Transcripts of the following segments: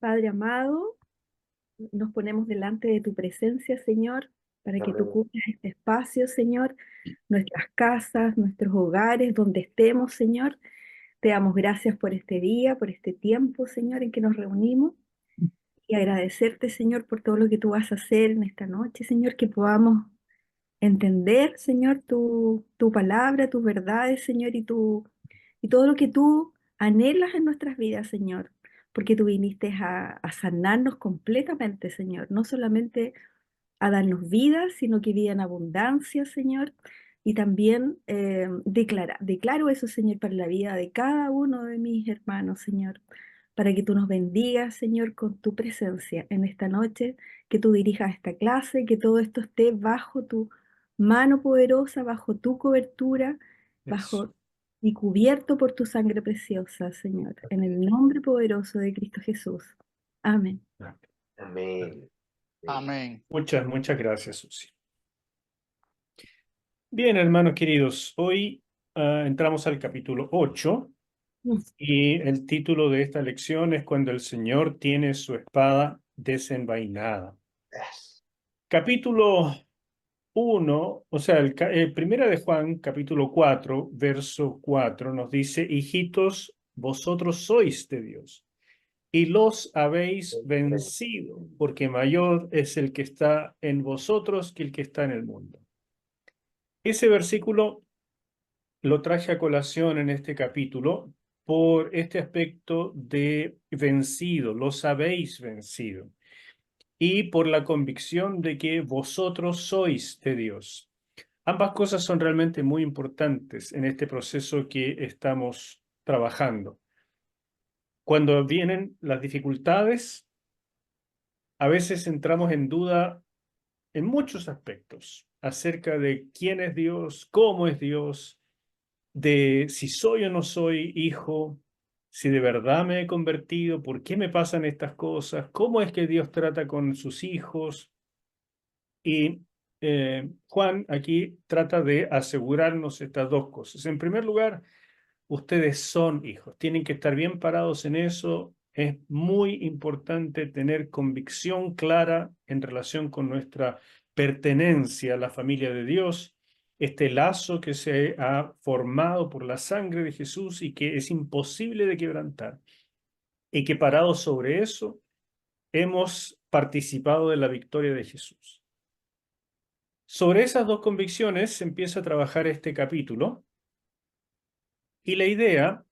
Padre amado, nos ponemos delante de tu presencia, Señor, para que tú Amén. cubras este espacio, Señor, nuestras casas, nuestros hogares, donde estemos, Señor. Te damos gracias por este día, por este tiempo, Señor, en que nos reunimos y agradecerte, Señor, por todo lo que tú vas a hacer en esta noche, Señor, que podamos entender, Señor, tu palabra, tus verdades, Señor, y todo lo que tú anhelas en nuestras vidas, Señor, porque tú viniste a sanarnos completamente, Señor, no solamente a darnos vida, sino que vida en abundancia, Señor, y también declaro eso, Señor, para la vida de cada uno de mis hermanos, Señor, para que tú nos bendigas, Señor, con tu presencia en esta noche, que tú dirijas esta clase, que todo esto esté bajo tu mano poderosa, bajo tu cobertura, Eso. bajo y cubierto por tu sangre preciosa, Señor, en el nombre poderoso de Cristo Jesús. Amén. Amén. Amén. Muchas gracias, Susi. Bien, hermanos queridos, hoy entramos al capítulo 8 y el título de esta lección es Cuando el Señor tiene su espada desenvainada. Capítulo 1, o sea, Primera de Juan, capítulo 4, verso 4, nos dice: Hijitos, vosotros sois de Dios y los habéis vencido, porque mayor es el que está en vosotros que el que está en el mundo. Ese versículo lo traje a colación en este capítulo por este aspecto de vencido, los habéis vencido, y por la convicción de que vosotros sois de Dios. Ambas cosas son realmente muy importantes en este proceso que estamos trabajando. Cuando vienen las dificultades, a veces entramos en duda en muchos aspectos acerca de quién es Dios, cómo es Dios, de si soy o no soy hijo, si de verdad me he convertido, por qué me pasan estas cosas, cómo es que Dios trata con sus hijos. Y Juan aquí trata de asegurarnos estas dos cosas. En primer lugar, ustedes son hijos, tienen que estar bien parados en eso. Es muy importante tener convicción clara en relación con nuestra pertenencia a la familia de Dios, este lazo que se ha formado por la sangre de Jesús y que es imposible de quebrantar, y que parados sobre eso hemos participado de la victoria de Jesús. Sobre esas dos convicciones se empieza a trabajar este capítulo, y la idea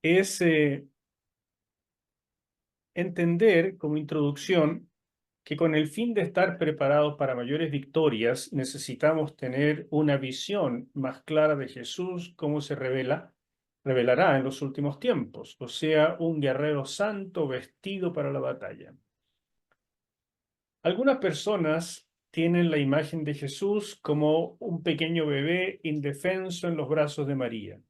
es entender como introducción que con el fin de estar preparados para mayores victorias necesitamos tener una visión más clara de Jesús, cómo se revelará en los últimos tiempos, o sea, un guerrero santo vestido para la batalla. Algunas personas tienen la imagen de Jesús como un pequeño bebé indefenso en los brazos de María.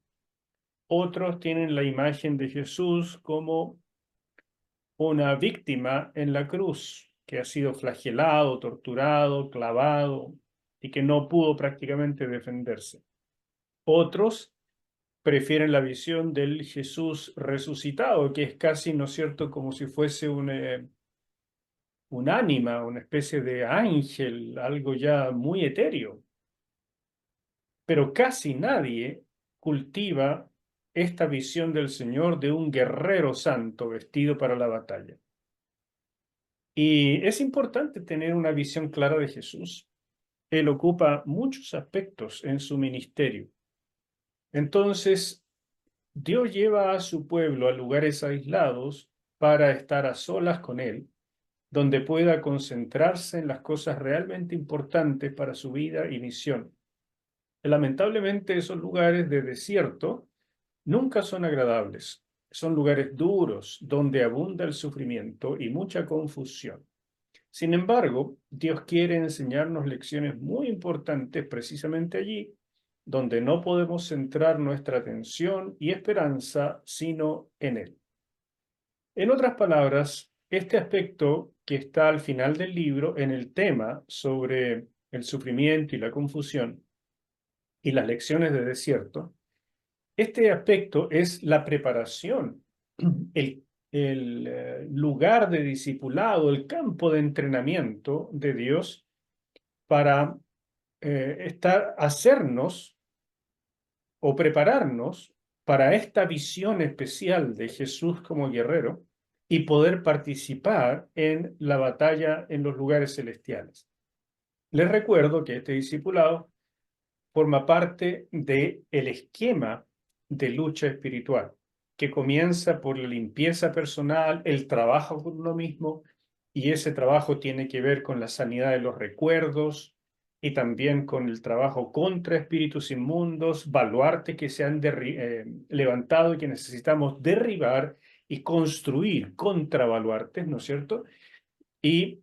Otros tienen la imagen de Jesús como una víctima en la cruz, que ha sido flagelado, torturado, clavado y que no pudo prácticamente defenderse. Otros prefieren la visión del Jesús resucitado, que es casi, ¿no es cierto?, como si fuese un ánima, una especie de ángel, algo ya muy etéreo. Pero casi nadie cultiva esta visión del Señor de un guerrero santo vestido para la batalla. Y es importante tener una visión clara de Jesús. Él ocupa muchos aspectos en su ministerio. Entonces, Dios lleva a su pueblo a lugares aislados para estar a solas con Él, donde pueda concentrarse en las cosas realmente importantes para su vida y misión. Lamentablemente, esos lugares de desierto nunca son agradables. Son lugares duros, donde abunda el sufrimiento y mucha confusión. Sin embargo, Dios quiere enseñarnos lecciones muy importantes precisamente allí, donde no podemos centrar nuestra atención y esperanza sino en Él. En otras palabras, este aspecto que está al final del libro en el tema sobre el sufrimiento y la confusión y las lecciones de desierto, este aspecto es la preparación, el el lugar de discipulado, el campo de entrenamiento de Dios para hacernos o prepararnos para esta visión especial de Jesús como guerrero y poder participar en la batalla en los lugares celestiales. Les recuerdo que este discipulado forma parte del esquema de lucha espiritual, que comienza por la limpieza personal, el trabajo con uno mismo, y ese trabajo tiene que ver con la sanidad de los recuerdos y también con el trabajo contra espíritus inmundos, baluartes que se han levantado y que necesitamos derribar y construir contra baluartes, ¿no es cierto? Y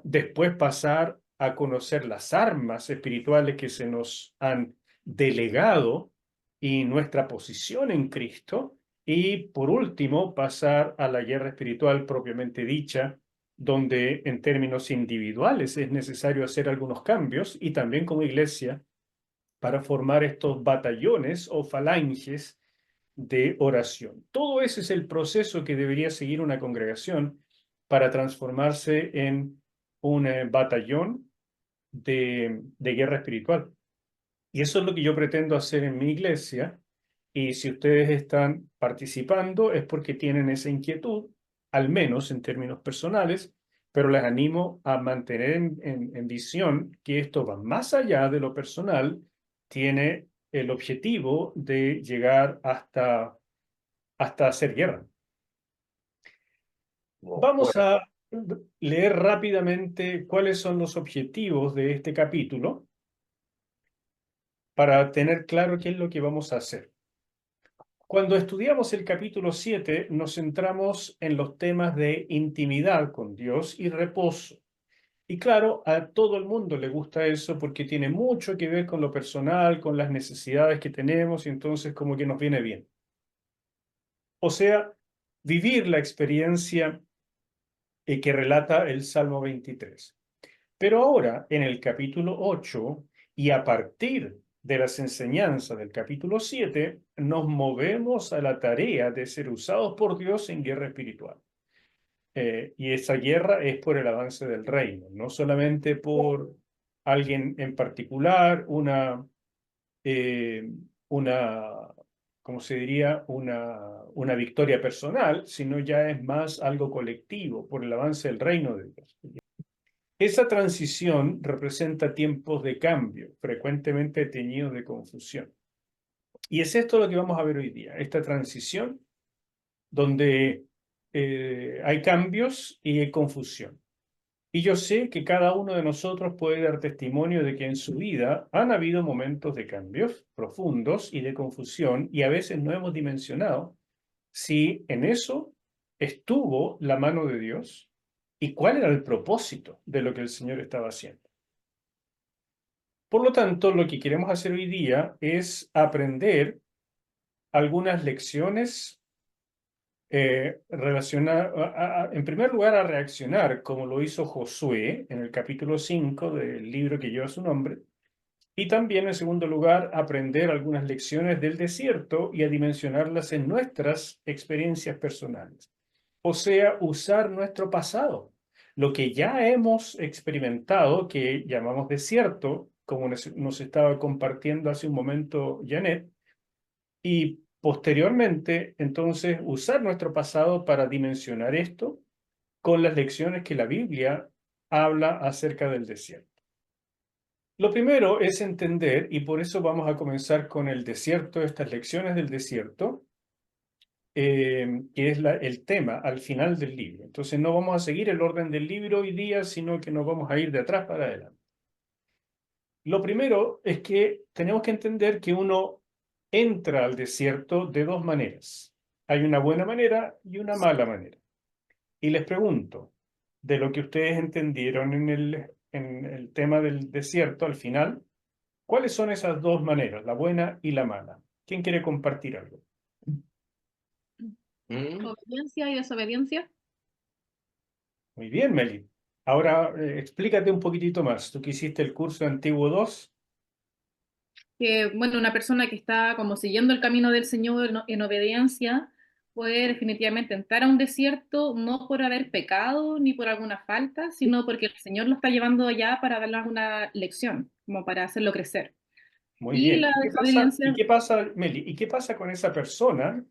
después pasar a conocer las armas espirituales que se nos han delegado y nuestra posición en Cristo. Y por último, pasar a la guerra espiritual propiamente dicha, donde en términos individuales es necesario hacer algunos cambios y también como iglesia para formar estos batallones o falanges de oración. Todo ese es el proceso que debería seguir una congregación para transformarse en un batallón de guerra espiritual. Y eso es lo que yo pretendo hacer en mi iglesia. Y si ustedes están participando es porque tienen esa inquietud, al menos en términos personales, pero les animo a mantener en visión que esto va más allá de lo personal, tiene el objetivo de llegar hasta hacer guerra. Vamos a leer rápidamente cuáles son los objetivos de este capítulo para tener claro qué es lo que vamos a hacer. Cuando estudiamos el capítulo 7, nos centramos en los temas de intimidad con Dios y reposo. Y claro, a todo el mundo le gusta eso porque tiene mucho que ver con lo personal, con las necesidades que tenemos y entonces como que nos viene bien. O sea, vivir la experiencia que relata el Salmo 23. Pero ahora, en el capítulo 8, y a partir de las enseñanzas del capítulo 7, nos movemos a la tarea de ser usados por Dios en guerra espiritual. Y esa guerra es por el avance del reino, no solamente por alguien en particular, eh, una, ¿cómo se diría? Una victoria personal, sino ya es más algo colectivo por el avance del reino de Dios. Esa transición representa tiempos de cambio, frecuentemente teñidos de confusión. Y es esto lo que vamos a ver hoy día, esta transición donde hay cambios y hay confusión. Y yo sé que cada uno de nosotros puede dar testimonio de que en su vida han habido momentos de cambios profundos y de confusión y a veces no hemos dimensionado si en eso estuvo la mano de Dios y cuál era el propósito de lo que el Señor estaba haciendo. Por lo tanto, lo que queremos hacer hoy día es aprender algunas lecciones relacionadas, en primer lugar, a reaccionar como lo hizo Josué en el capítulo 5 del libro que lleva su nombre, y también, en segundo lugar, aprender algunas lecciones del desierto y a dimensionarlas en nuestras experiencias personales. O sea, usar nuestro pasado, lo que ya hemos experimentado, que llamamos desierto, como nos estaba compartiendo hace un momento Janet, y posteriormente, entonces, usar nuestro pasado para dimensionar esto con las lecciones que la Biblia habla acerca del desierto. Lo primero es entender, y por eso vamos a comenzar con el desierto, estas lecciones del desierto, que es el tema al final del libro. Entonces no vamos a seguir el orden del libro hoy día, sino que nos vamos a ir de atrás para adelante. Lo primero es que tenemos que entender que uno entra al desierto de dos maneras. Hay una buena manera y una mala manera. Y les pregunto, de lo que ustedes entendieron en el tema del desierto al final, ¿cuáles son esas dos maneras, la buena y la mala? ¿Quién quiere compartir algo? Obediencia y desobediencia. Muy bien, Meli. Ahora explícate un poquitito más. Tú que hiciste el curso de Antiguo 2. Que, bueno, una persona que está como siguiendo el camino del Señor en obediencia, fue definitivamente entrar a un desierto, no por haber pecado ni por alguna falta, sino porque el Señor lo está llevando allá para darle alguna lección, como para hacerlo crecer. Muy Y bien. la ¿Y desobediencia, qué pasa, Meli? ¿Y qué pasa con esa persona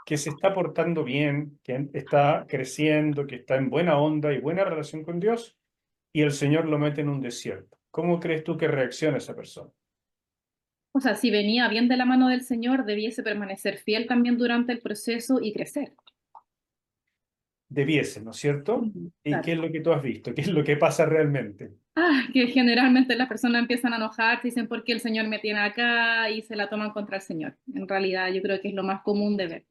que se está portando bien, que está creciendo, que está en buena onda y buena relación con Dios, y el Señor lo mete en un desierto? ¿Cómo crees tú que reacciona esa persona? o sea, si venía bien de la mano del Señor, debiese permanecer fiel también durante el proceso y crecer. Debiese, ¿no es cierto? ¿Y Claro. qué es lo que tú has visto? ¿Qué es lo que pasa realmente? Que generalmente las personas empiezan a enojarse, dicen por qué el Señor me tiene acá y se la toman contra el Señor. En realidad, yo creo que es lo más común de ver.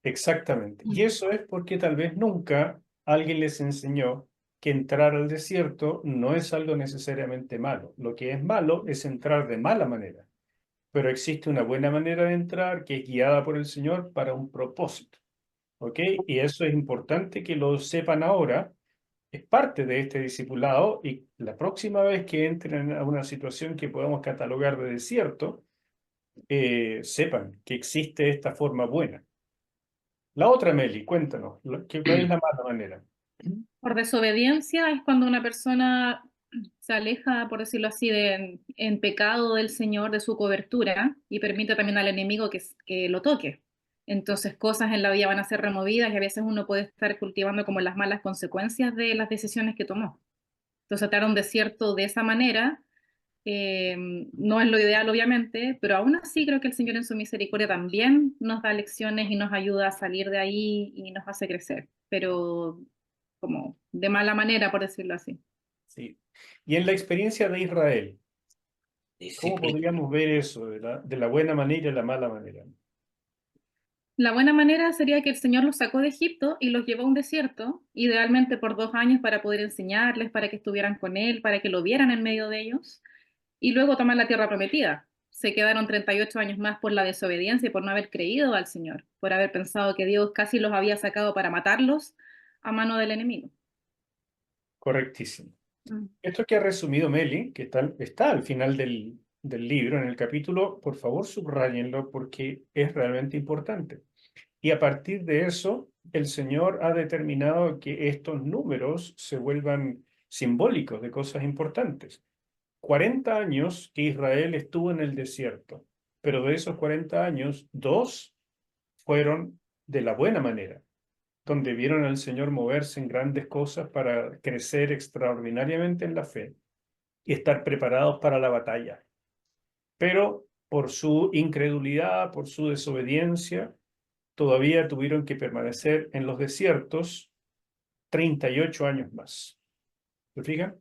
Exactamente. Y Mm. eso es porque tal vez nunca alguien les enseñó que entrar al desierto no es algo necesariamente malo. Lo que es malo es entrar de mala manera. Pero existe una buena manera de entrar que es guiada por el Señor para un propósito. ¿Ok? Y eso es importante que lo sepan ahora. Es parte de este discipulado y la próxima vez que entren a una situación que podamos catalogar de desierto, sepan que existe esta forma buena. La otra, Meli, cuéntanos, ¿cuál es la mala manera? Por desobediencia es cuando una persona se aleja, por decirlo así, en pecado del Señor, de su cobertura, y permite también al enemigo que lo toque. Entonces cosas en la vida van a ser removidas y a veces uno puede estar cultivando como las malas consecuencias de las decisiones que tomó. Entonces atar a un desierto de esa manera no es lo ideal, obviamente, pero aún así creo que el Señor en su misericordia también nos da lecciones y nos ayuda a salir de ahí y nos hace crecer, pero como de mala manera, por decirlo así. Sí. Y en la experiencia de Israel, ¿cómo Disciplina. podríamos ver eso de la buena manera y la mala manera? La buena manera sería que el Señor los sacó de Egipto y los llevó a un desierto, idealmente por 2 años para poder enseñarles, para que estuvieran con Él, para que lo vieran en medio de ellos, y luego tomar la tierra prometida. Se quedaron 38 años más por la desobediencia y por no haber creído al Señor, por haber pensado que Dios casi los había sacado para matarlos a mano del enemigo. Correctísimo. Mm. Esto que ha resumido Meli, que está al final del libro, en el capítulo, por favor subrayenlo porque es realmente importante. Y a partir de eso, el Señor ha determinado que estos números se vuelvan simbólicos de cosas importantes. 40 años que Israel estuvo en el desierto, pero de esos 40 años, 2 fueron de la buena manera, donde vieron al Señor moverse en grandes cosas para crecer extraordinariamente en la fe y estar preparados para la batalla. Pero por su incredulidad, por su desobediencia, todavía tuvieron que permanecer en los desiertos 38 años más. ¿Se fijan?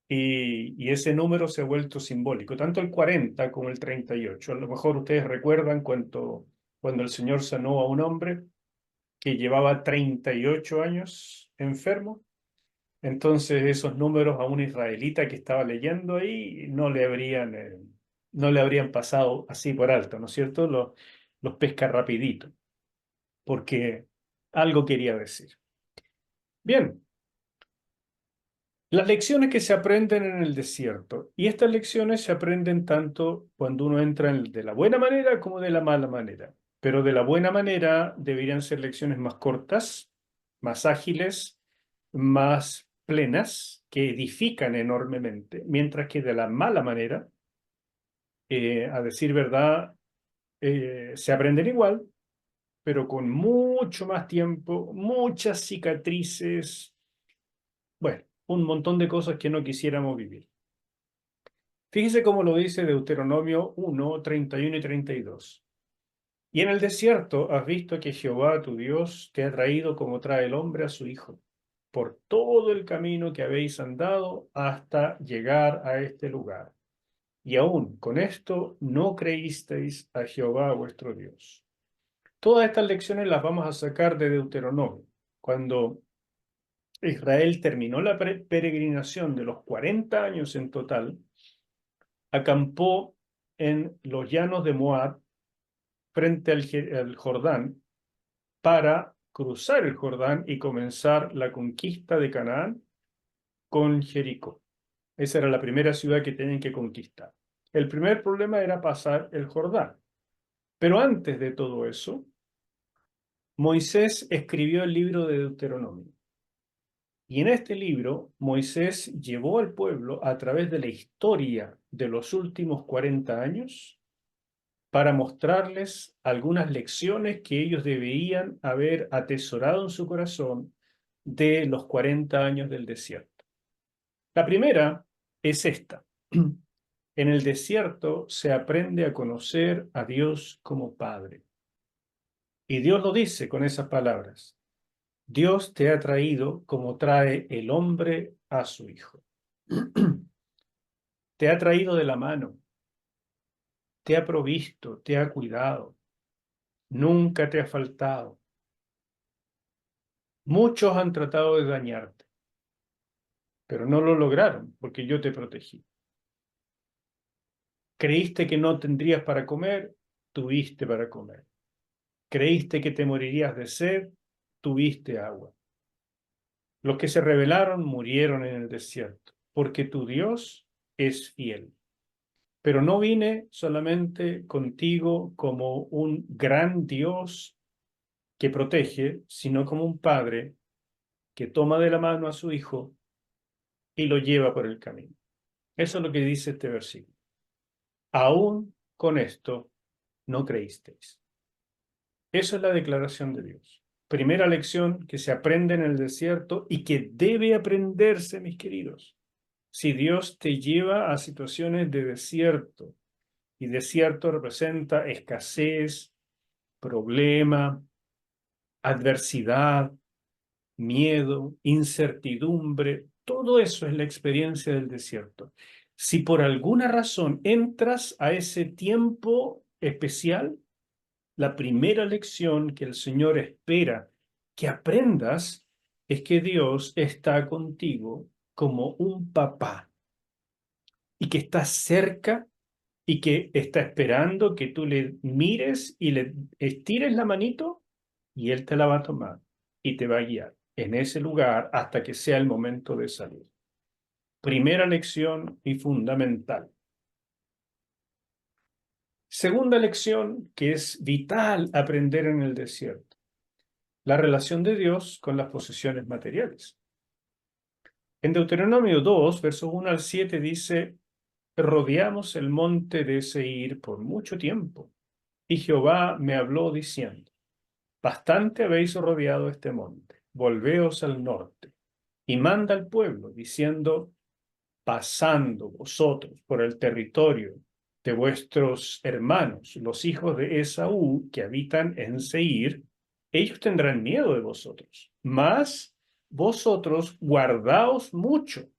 Y ese número se ha vuelto simbólico, tanto el 40 como el 38. A lo mejor ustedes recuerdan cuando el Señor sanó a un hombre que llevaba 38 años enfermo. Entonces esos números a un israelita que estaba leyendo ahí no le habrían pasado así por alto, ¿no es cierto? Los pesca rapidito, porque algo quería decir. Bien, las lecciones que se aprenden en el desierto, y estas lecciones se aprenden tanto cuando uno entra de la buena manera como de la mala manera, pero de la buena manera deberían ser lecciones más cortas, más ágiles, más plenas, que edifican enormemente, mientras que de la mala manera, a decir verdad, se aprenden igual, pero con mucho más tiempo, muchas cicatrices, bueno, un montón de cosas que no quisiéramos vivir. Fíjese cómo lo dice Deuteronomio 1, 31 y 32. Y en el desierto has visto que Jehová tu Dios te ha traído como trae el hombre a su hijo, por todo el camino que habéis andado hasta llegar a este lugar. Y aún con esto no creísteis a Jehová vuestro Dios. Todas estas lecciones las vamos a sacar de Deuteronomio. Cuando Israel terminó la peregrinación de los 40 años en total, acampó en los llanos de Moab frente al Jordán para cruzar el Jordán y comenzar la conquista de Canaán con Jericó. Esa era la primera ciudad que tenían que conquistar. El primer problema era pasar el Jordán. Pero antes de todo eso, Moisés escribió el libro de Deuteronomio. Y en este libro, Moisés llevó al pueblo a través de la historia de los últimos 40 años para mostrarles algunas lecciones que ellos deberían haber atesorado en su corazón de los 40 años del desierto. La primera es esta. En el desierto se aprende a conocer a Dios como Padre. Y Dios lo dice con esas palabras. Dios te ha traído como trae el hombre a su hijo. Te ha traído de la mano, te ha provisto, te ha cuidado, nunca te ha faltado. Muchos han tratado de dañarte, pero no lo lograron porque yo te protegí. Creíste que no tendrías para comer, tuviste para comer. Creíste que te morirías de sed, tuviste agua. Los que se rebelaron murieron en el desierto, porque tu Dios es fiel. Pero no vine solamente contigo como un gran Dios que protege, sino como un padre que toma de la mano a su hijo y lo lleva por el camino. Eso es lo que dice este versículo. Aún con esto no creísteis. Eso es la declaración de Dios. Primera lección que se aprende en el desierto y que debe aprenderse, mis queridos. Si Dios te lleva a situaciones de desierto, y desierto representa escasez, problema, adversidad, miedo, incertidumbre, todo eso es la experiencia del desierto. Si por alguna razón entras a ese tiempo especial, la primera lección que el Señor espera que aprendas es que Dios está contigo como un papá y que está cerca y que está esperando que tú le mires y le estires la manito y Él te la va a tomar y te va a guiar en ese lugar hasta que sea el momento de salir. Primera lección y fundamental. Segunda lección que es vital aprender en el desierto. La relación de Dios con las posesiones materiales. En Deuteronomio 2, versos 1 al 7 dice, rodeamos el monte de Seir por mucho tiempo. Y Jehová me habló diciendo, bastante habéis rodeado este monte, volveos al norte. Y manda al pueblo, diciendo, pasando vosotros por el territorio de vuestros hermanos, los hijos de Esaú, que habitan en Seir, ellos tendrán miedo de vosotros. Mas vosotros guardaos mucho,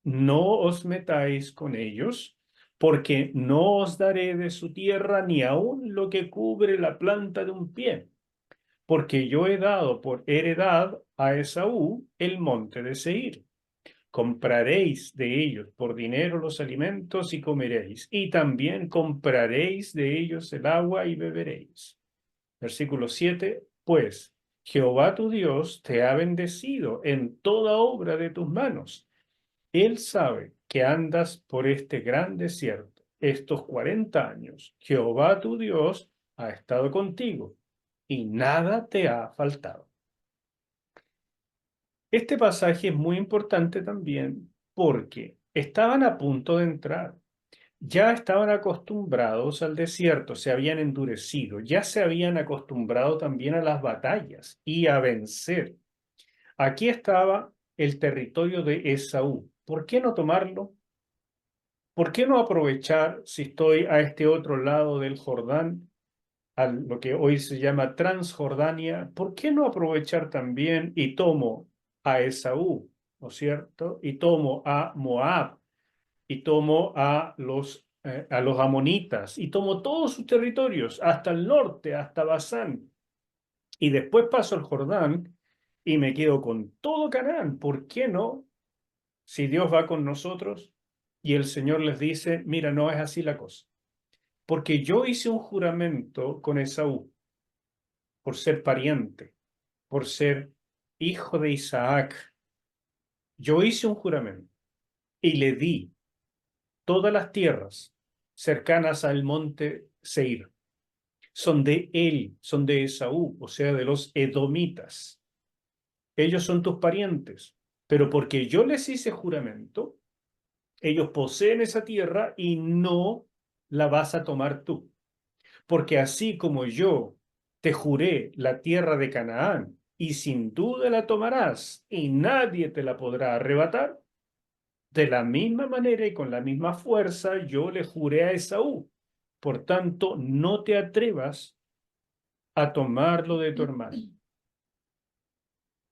no os metáis con ellos, porque no os daré de su tierra ni aun lo que cubre la planta de un pie, porque yo he dado por heredad a Esaú el monte de Seir. Compraréis de ellos por dinero los alimentos y comeréis, y también compraréis de ellos el agua y beberéis. Versículo 7, pues Jehová tu Dios te ha bendecido en toda obra de tus manos. Él sabe que andas por este gran desierto. Estos 40 años, Jehová tu Dios ha estado contigo y nada te ha faltado. Este pasaje es muy importante también porque estaban a punto de entrar. Ya estaban acostumbrados al desierto, se habían endurecido, ya se habían acostumbrado también a las batallas y a vencer. Aquí estaba el territorio de Esaú. ¿Por qué no tomarlo? ¿Por qué no aprovechar si estoy a este otro lado del Jordán, a lo que hoy se llama Transjordania? ¿Por qué no aprovechar también y tomo a Esaú, ¿no es cierto? Y tomo a Moab, y tomo a los amonitas, y tomo todos sus territorios, hasta el norte, hasta Basán. Y después paso el Jordán y me quedo con todo Canaán. ¿Por qué no? Si Dios va con nosotros y el Señor les dice, mira, no es así la cosa. Porque yo hice un juramento con Esaú por ser pariente, por ser hijo de Isaac. Yo hice un juramento y le di todas las tierras cercanas al monte Seir. son de él, son de Esaú, o sea, de los edomitas. Ellos son tus parientes, pero porque yo les hice juramento, ellos poseen esa tierra y no la vas a tomar tú. Porque así como yo te juré la tierra de Canaán, y sin duda la tomarás, y nadie te la podrá arrebatar, de la misma manera y con la misma fuerza yo le juré a Esaú. Por tanto, no te atrevas a tomarlo de tu hermano.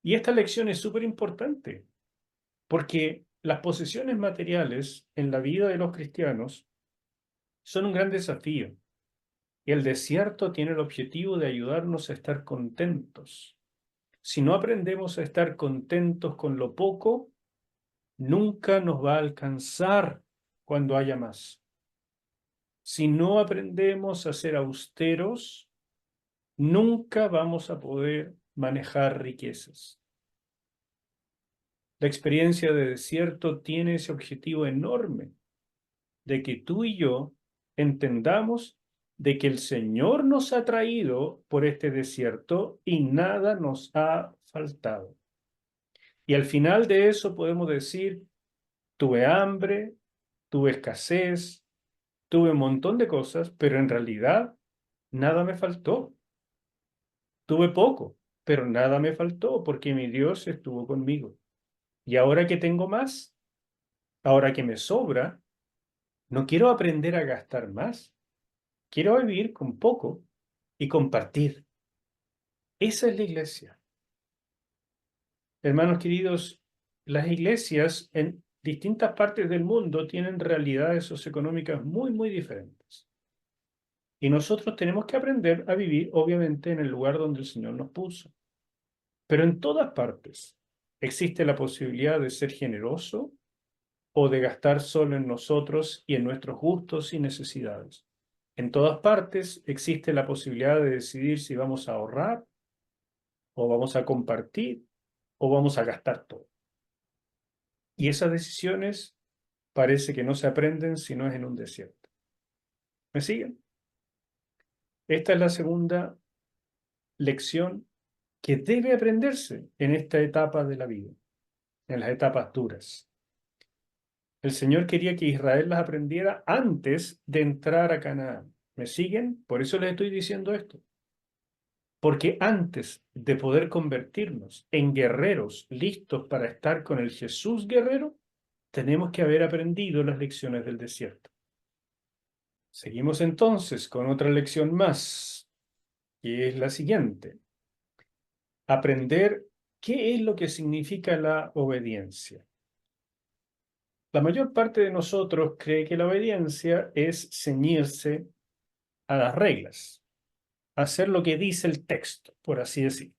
Y esta lección es súper importante, porque las posesiones materiales en la vida de los cristianos son un gran desafío. Y el desierto tiene el objetivo de ayudarnos a estar contentos. Si no aprendemos a estar contentos con lo poco, nunca nos va a alcanzar cuando haya más. Si no aprendemos a ser austeros, nunca vamos a poder manejar riquezas. La experiencia de desierto tiene ese objetivo enorme de que tú y yo entendamos de que el Señor nos ha traído por este desierto y nada nos ha faltado. Y al final de eso podemos decir, tuve hambre, tuve escasez, tuve un montón de cosas, pero en realidad nada me faltó. Tuve poco, pero nada me faltó porque mi Dios estuvo conmigo. Y ahora que tengo más, ahora que me sobra, no quiero aprender a gastar más. Quiero vivir con poco y compartir. Esa es la iglesia. Hermanos queridos, las iglesias en distintas partes del mundo tienen realidades socioeconómicas muy, muy diferentes. Y nosotros tenemos que aprender a vivir, obviamente, en el lugar donde el Señor nos puso. Pero en todas partes existe la posibilidad de ser generoso o de gastar solo en nosotros y en nuestros gustos y necesidades. En todas partes existe la posibilidad de decidir si vamos a ahorrar o vamos a compartir o vamos a gastar todo. Y esas decisiones parece que no se aprenden si no es en un desierto. ¿Me siguen? Esta es la segunda lección que debe aprenderse en esta etapa de la vida, en las etapas duras. El Señor quería que Israel las aprendiera antes de entrar a Canaán. ¿Me siguen? Por eso les estoy diciendo esto. Porque antes de poder convertirnos en guerreros listos para estar con el Jesús guerrero, tenemos que haber aprendido las lecciones del desierto. Seguimos entonces con otra lección más, que es la siguiente. Aprender qué es lo que significa la obediencia. La mayor parte de nosotros cree que la obediencia es ceñirse a las reglas, hacer lo que dice el texto, por así decir.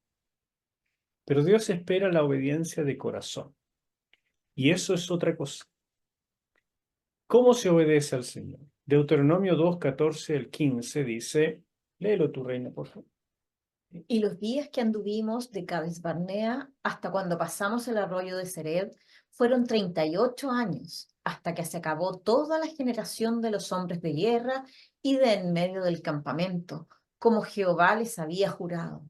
Pero Dios espera la obediencia de corazón. Y eso es otra cosa. ¿Cómo se obedece al Señor? Deuteronomio 2, 14 al 15 dice, léelo tu reina, por favor. Y los días que anduvimos de Cades Barnea hasta cuando pasamos el arroyo de Sered fueron 38 años, hasta que se acabó toda la generación de los hombres de guerra y de en medio del campamento, como Jehová les había jurado.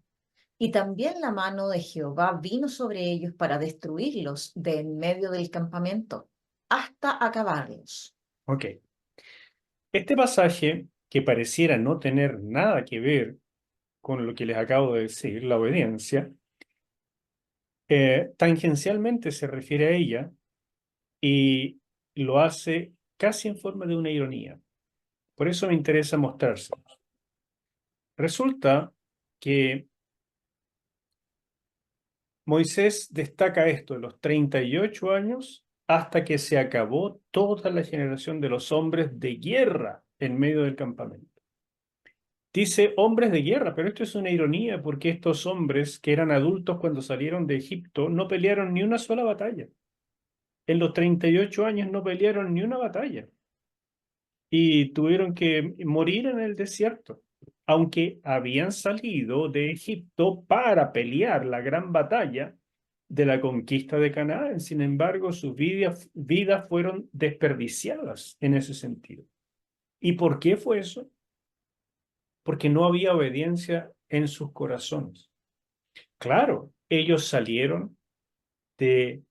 Y también la mano de Jehová vino sobre ellos para destruirlos de en medio del campamento, hasta acabarlos. Ok. Este pasaje, que pareciera no tener nada que ver con lo que les acabo de decir, la obediencia, tangencialmente se refiere a ella y lo hace casi en forma de una ironía. Por eso me interesa mostrárselo. Resulta que Moisés destaca esto de los 38 años hasta que se acabó toda la generación de los hombres de guerra en medio del campamento. Dice hombres de guerra, pero esto es una ironía porque estos hombres que eran adultos cuando salieron de Egipto no pelearon ni una sola batalla. En los 38 años no pelearon ni una batalla y tuvieron que morir en el desierto, aunque habían salido de Egipto para pelear la gran batalla de la conquista de Canaán. Sin embargo, sus vidas fueron desperdiciadas en ese sentido. ¿Y por qué fue eso? porque no había obediencia en sus corazones. Claro, ellos salieron de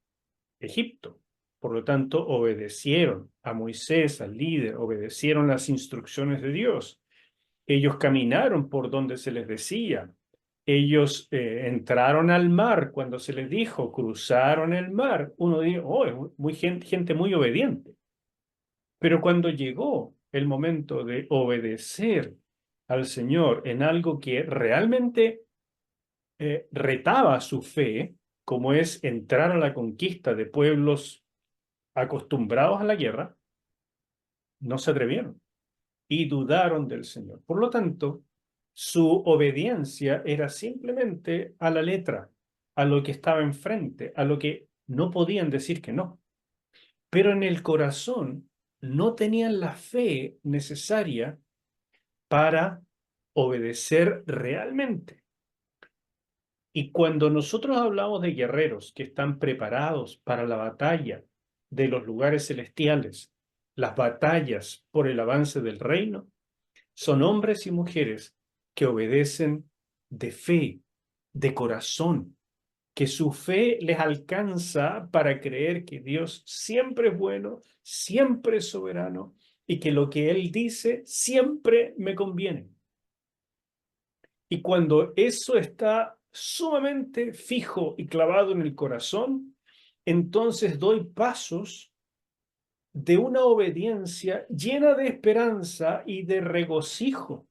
Egipto, por lo tanto obedecieron a Moisés, al líder, obedecieron las instrucciones de Dios. Ellos caminaron por donde se les decía. Ellos entraron al mar cuando se les dijo, cruzaron el mar. Uno dice, oh, es muy gente muy obediente. Pero cuando llegó el momento de obedecer al Señor en algo que realmente retaba su fe, como es entrar a la conquista de pueblos acostumbrados a la guerra, no se atrevieron y dudaron del Señor. Por lo tanto, su obediencia era simplemente a la letra, a lo que estaba enfrente, a lo que no podían decir que no. Pero en el corazón no tenían la fe necesaria para obedecer realmente. Y cuando nosotros hablamos de guerreros que están preparados para la batalla de los lugares celestiales, las batallas por el avance del reino, son hombres y mujeres que obedecen de fe, de corazón, que su fe les alcanza para creer que Dios siempre es bueno, siempre es soberano y que lo que Él dice siempre me conviene. Y cuando eso está sumamente fijo y clavado en el corazón, entonces doy pasos de una obediencia llena de esperanza y de regocijo,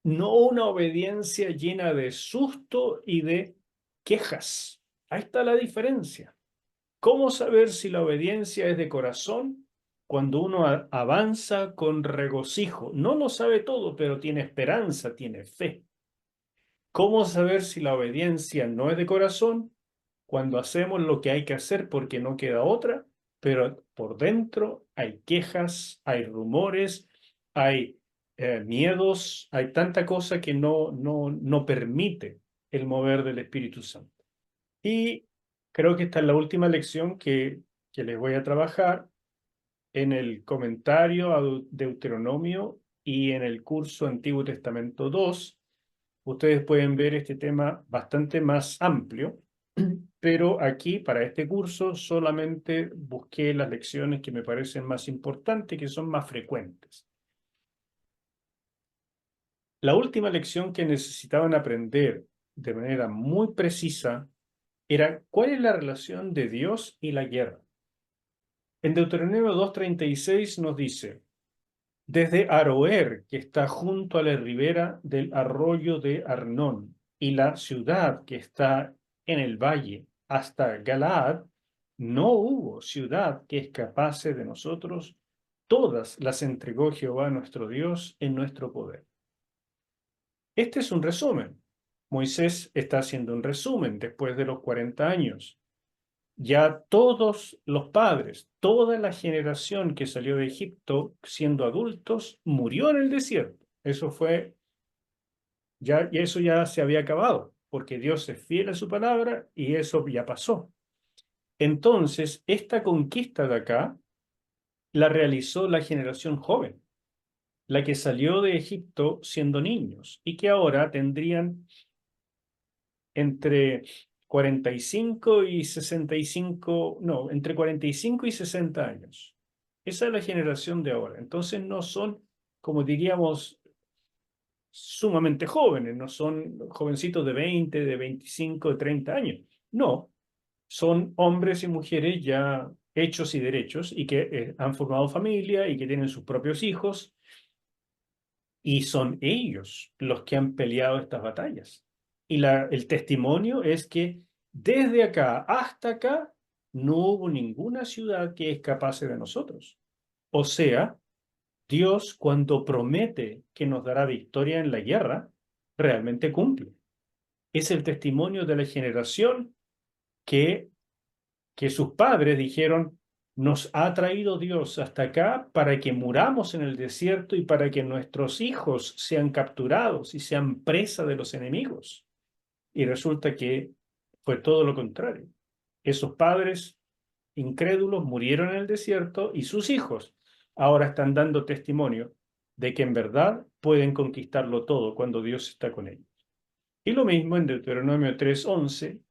no una obediencia llena de susto y de quejas. Ahí está la diferencia. ¿Cómo saber si la obediencia es de corazón? Cuando uno avanza con regocijo. No lo sabe todo, pero tiene esperanza, tiene fe. ¿Cómo saber si la obediencia no es de corazón? Cuando hacemos lo que hay que hacer porque no queda otra, pero por dentro hay quejas, hay rumores, hay miedos, hay tanta cosa que no permite el mover del Espíritu Santo. Y creo que esta es la última lección que les voy a trabajar en el comentario a Deuteronomio y en el curso Antiguo Testamento 2. Ustedes pueden ver este tema bastante más amplio, pero aquí para este curso solamente busqué las lecciones que me parecen más importantes, que son más frecuentes. La última lección que necesitaban aprender de manera muy precisa era cuál es la relación de Dios y la guerra. En Deuteronomio 2:36 nos dice: desde Aroer, que está junto a la ribera del arroyo de Arnón, y la ciudad que está en el valle, hasta Galaad, no hubo ciudad que escapase de nosotros. Todas las entregó Jehová nuestro Dios en nuestro poder. Este es un resumen. Moisés está haciendo un resumen después de los 40 años. Ya todos los padres, toda la generación que salió de Egipto siendo adultos, murió en el desierto. Eso fue, y eso ya se había acabado, porque Dios es fiel a su palabra y eso ya pasó. Entonces, esta conquista de acá la realizó la generación joven, la que salió de Egipto siendo niños y que ahora tendrían entre 45 y 65, no, entre 45 y 60 años. Esa es la generación de ahora. Entonces no son, como diríamos, sumamente jóvenes, no son jovencitos de 20, de 25, de 30 años. No, son hombres y mujeres ya hechos y derechos y que han formado familia y que tienen sus propios hijos. Y son ellos los que han peleado estas batallas. Y el testimonio es que desde acá hasta acá no hubo ninguna ciudad que escapase de nosotros. O sea, Dios cuando promete que nos dará victoria en la guerra, realmente cumple. Es el testimonio de la generación que sus padres dijeron: nos ha traído Dios hasta acá para que muramos en el desierto y para que nuestros hijos sean capturados y sean presa de los enemigos. Y resulta que fue todo lo contrario. Esos padres incrédulos murieron en el desierto y sus hijos ahora están dando testimonio de que en verdad pueden conquistarlo todo cuando Dios está con ellos. Y lo mismo en Deuteronomio 3:11,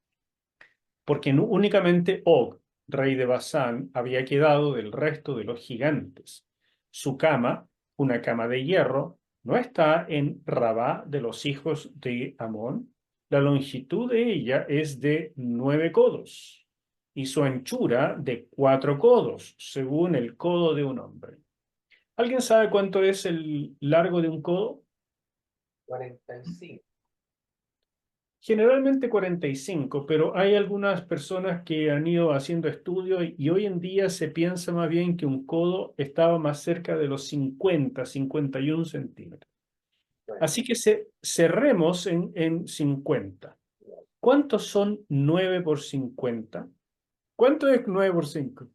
porque únicamente Og, rey de Basán, había quedado del resto de los gigantes. Su cama, una cama de hierro, no está en Rabá de los hijos de Amón. La longitud de ella es de 9 codos y su anchura de 4 codos, según el codo de un hombre. ¿Alguien sabe cuánto es el largo de un codo? 45. Generalmente 45, pero hay algunas personas que han ido haciendo estudios y hoy en día se piensa más bien que un codo estaba más cerca de los 50, 51 centímetros. Así que cerremos en 50. ¿Cuántos son 9 por 50? ¿Cuánto es 9 por 5?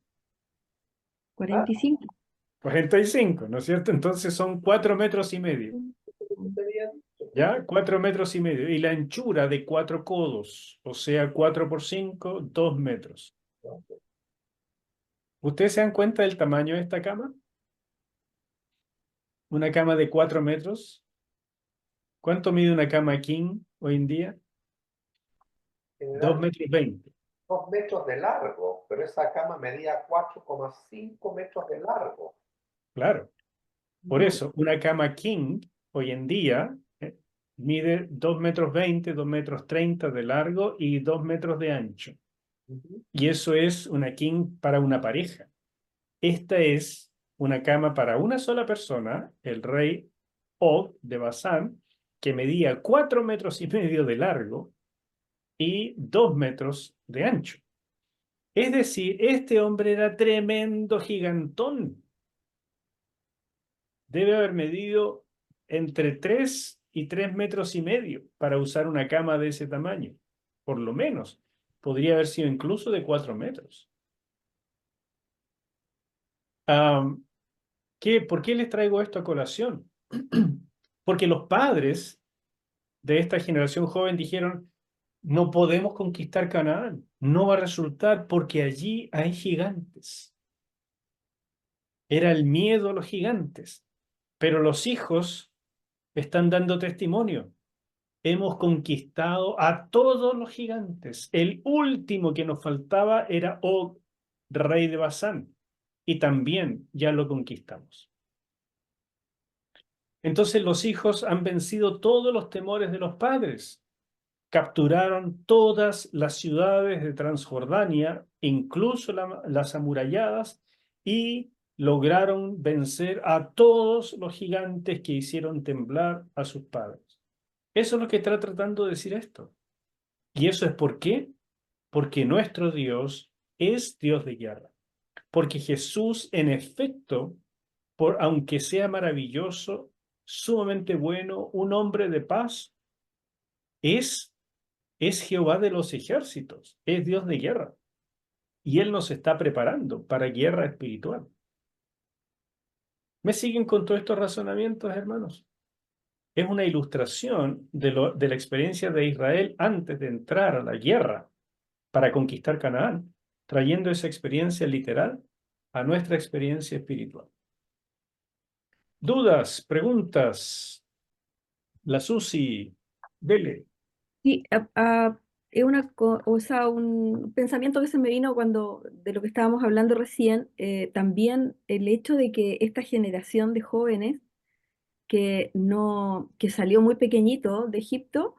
45. 45, ¿no es cierto? Entonces son 4 metros y medio. ¿Ya? 4 metros y medio. Y la anchura de 4 codos, o sea, 4 por 5, 2 metros. ¿Ustedes se dan cuenta del tamaño de esta cama? Una cama de 4 metros. ¿Cuánto mide una cama king hoy en día? 2 metros 20. 2 metros de largo, pero esa cama medía 4,5 metros de largo. Claro. Por eso, una cama king hoy en día mide 2 metros 20, 2 metros 30 de largo y 2 metros de ancho. Y eso es una king para una pareja. Esta es una cama para una sola persona, el rey Og de Basán, que medía 4 metros y medio de largo y 2 metros de ancho. Es decir, este hombre era tremendo gigantón. Debe haber medido entre 3 y 3 metros y medio para usar una cama de ese tamaño. Por lo menos. Podría haber sido incluso de 4 metros. ¿Por qué les traigo esto a colación? Porque los padres de esta generación joven dijeron, no podemos conquistar Canaán, no va a resultar porque allí hay gigantes. Era el miedo a los gigantes, pero los hijos están dando testimonio. Hemos conquistado a todos los gigantes. El último que nos faltaba era Og, rey de Basán, y también ya lo conquistamos. Entonces los hijos han vencido todos los temores de los padres. Capturaron todas las ciudades de Transjordania, incluso las amuralladas, y lograron vencer a todos los gigantes que hicieron temblar a sus padres. Eso es lo que está tratando de decir esto. ¿Y eso es por qué? Porque nuestro Dios es Dios de guerra. Porque Jesús, en efecto, aunque sea maravilloso, sumamente bueno, un hombre de paz, es Jehová de los ejércitos, es Dios de guerra. Y Él nos está preparando para guerra espiritual. ¿Me siguen con todos estos razonamientos, hermanos? Es una ilustración de la experiencia de Israel antes de entrar a la guerra para conquistar Canaán, trayendo esa experiencia literal a nuestra experiencia espiritual. ¿Dudas? ¿Preguntas? La Susi, dele. Sí, es o sea, un pensamiento que se me vino cuando de lo que estábamos hablando recién, también el hecho de que esta generación de jóvenes que salió muy pequeñito de Egipto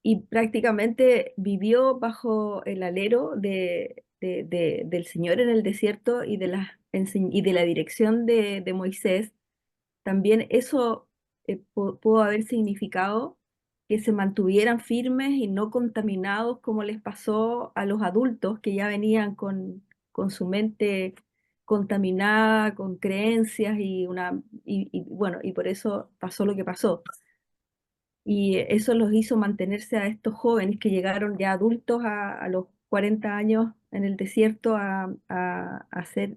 y prácticamente vivió bajo el alero del Señor en el desierto y y de la dirección de Moisés, también eso pudo haber significado que se mantuvieran firmes y no contaminados como les pasó a los adultos que ya venían con su mente contaminada, con creencias y bueno, y por eso pasó lo que pasó. Y eso los hizo mantenerse a estos jóvenes que llegaron ya adultos a los 40 años en el desierto a ser,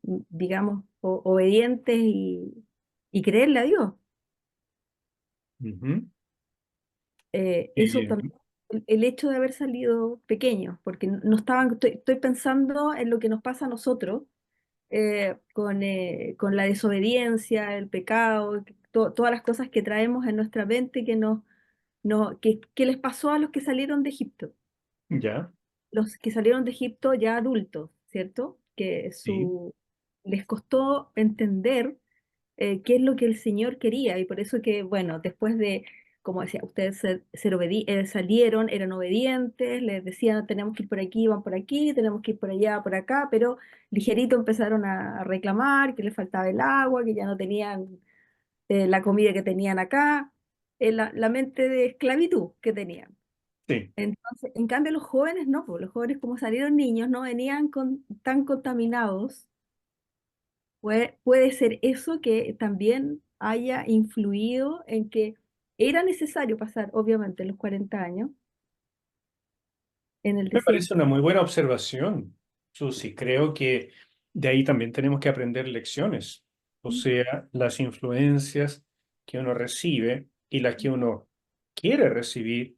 digamos, obedientes y creerle a Dios. Ujú. Eso también, el hecho de haber salido pequeños, porque no estaban, estoy pensando en lo que nos pasa a nosotros con la desobediencia, el pecado, todas las cosas que traemos en nuestra mente que les pasó a los que salieron de Egipto. Ya, Los que salieron de Egipto ya adultos, ¿cierto? sí. Les costó entender qué es lo que el Señor quería, y por eso que, bueno, después de, como decía, ustedes salieron, eran obedientes, les decían, tenemos que ir por aquí, van por aquí, tenemos que ir por allá, por acá, pero ligerito empezaron a reclamar que les faltaba el agua, que ya no tenían la comida que tenían acá, la mente de esclavitud que tenían. Sí. Entonces, en cambio, los jóvenes no, pues, los jóvenes como salieron niños no venían tan contaminados. Puede ser eso que también haya influido en que era necesario pasar, obviamente, los 40 años en el Me parece desierto. una muy buena observación, Susi. Creo que de ahí también tenemos que aprender lecciones. O sea, las influencias que uno recibe y las que uno quiere recibir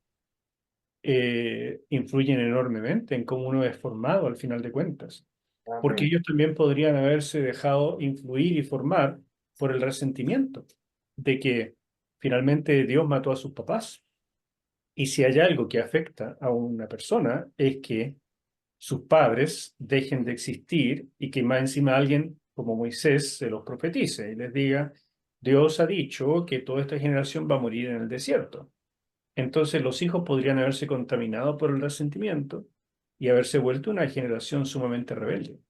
influyen enormemente en cómo uno es formado al final de cuentas. Porque Amén. ellos también podrían haberse dejado influir y formar por el resentimiento de que finalmente Dios mató a sus papás. Y si hay algo que afecta a una persona es que sus padres dejen de existir y que más encima alguien como Moisés se los profetice y les diga, Dios ha dicho que toda esta generación va a morir en el desierto. Entonces los hijos podrían haberse contaminado por el resentimiento y haberse vuelto una generación sumamente rebelde.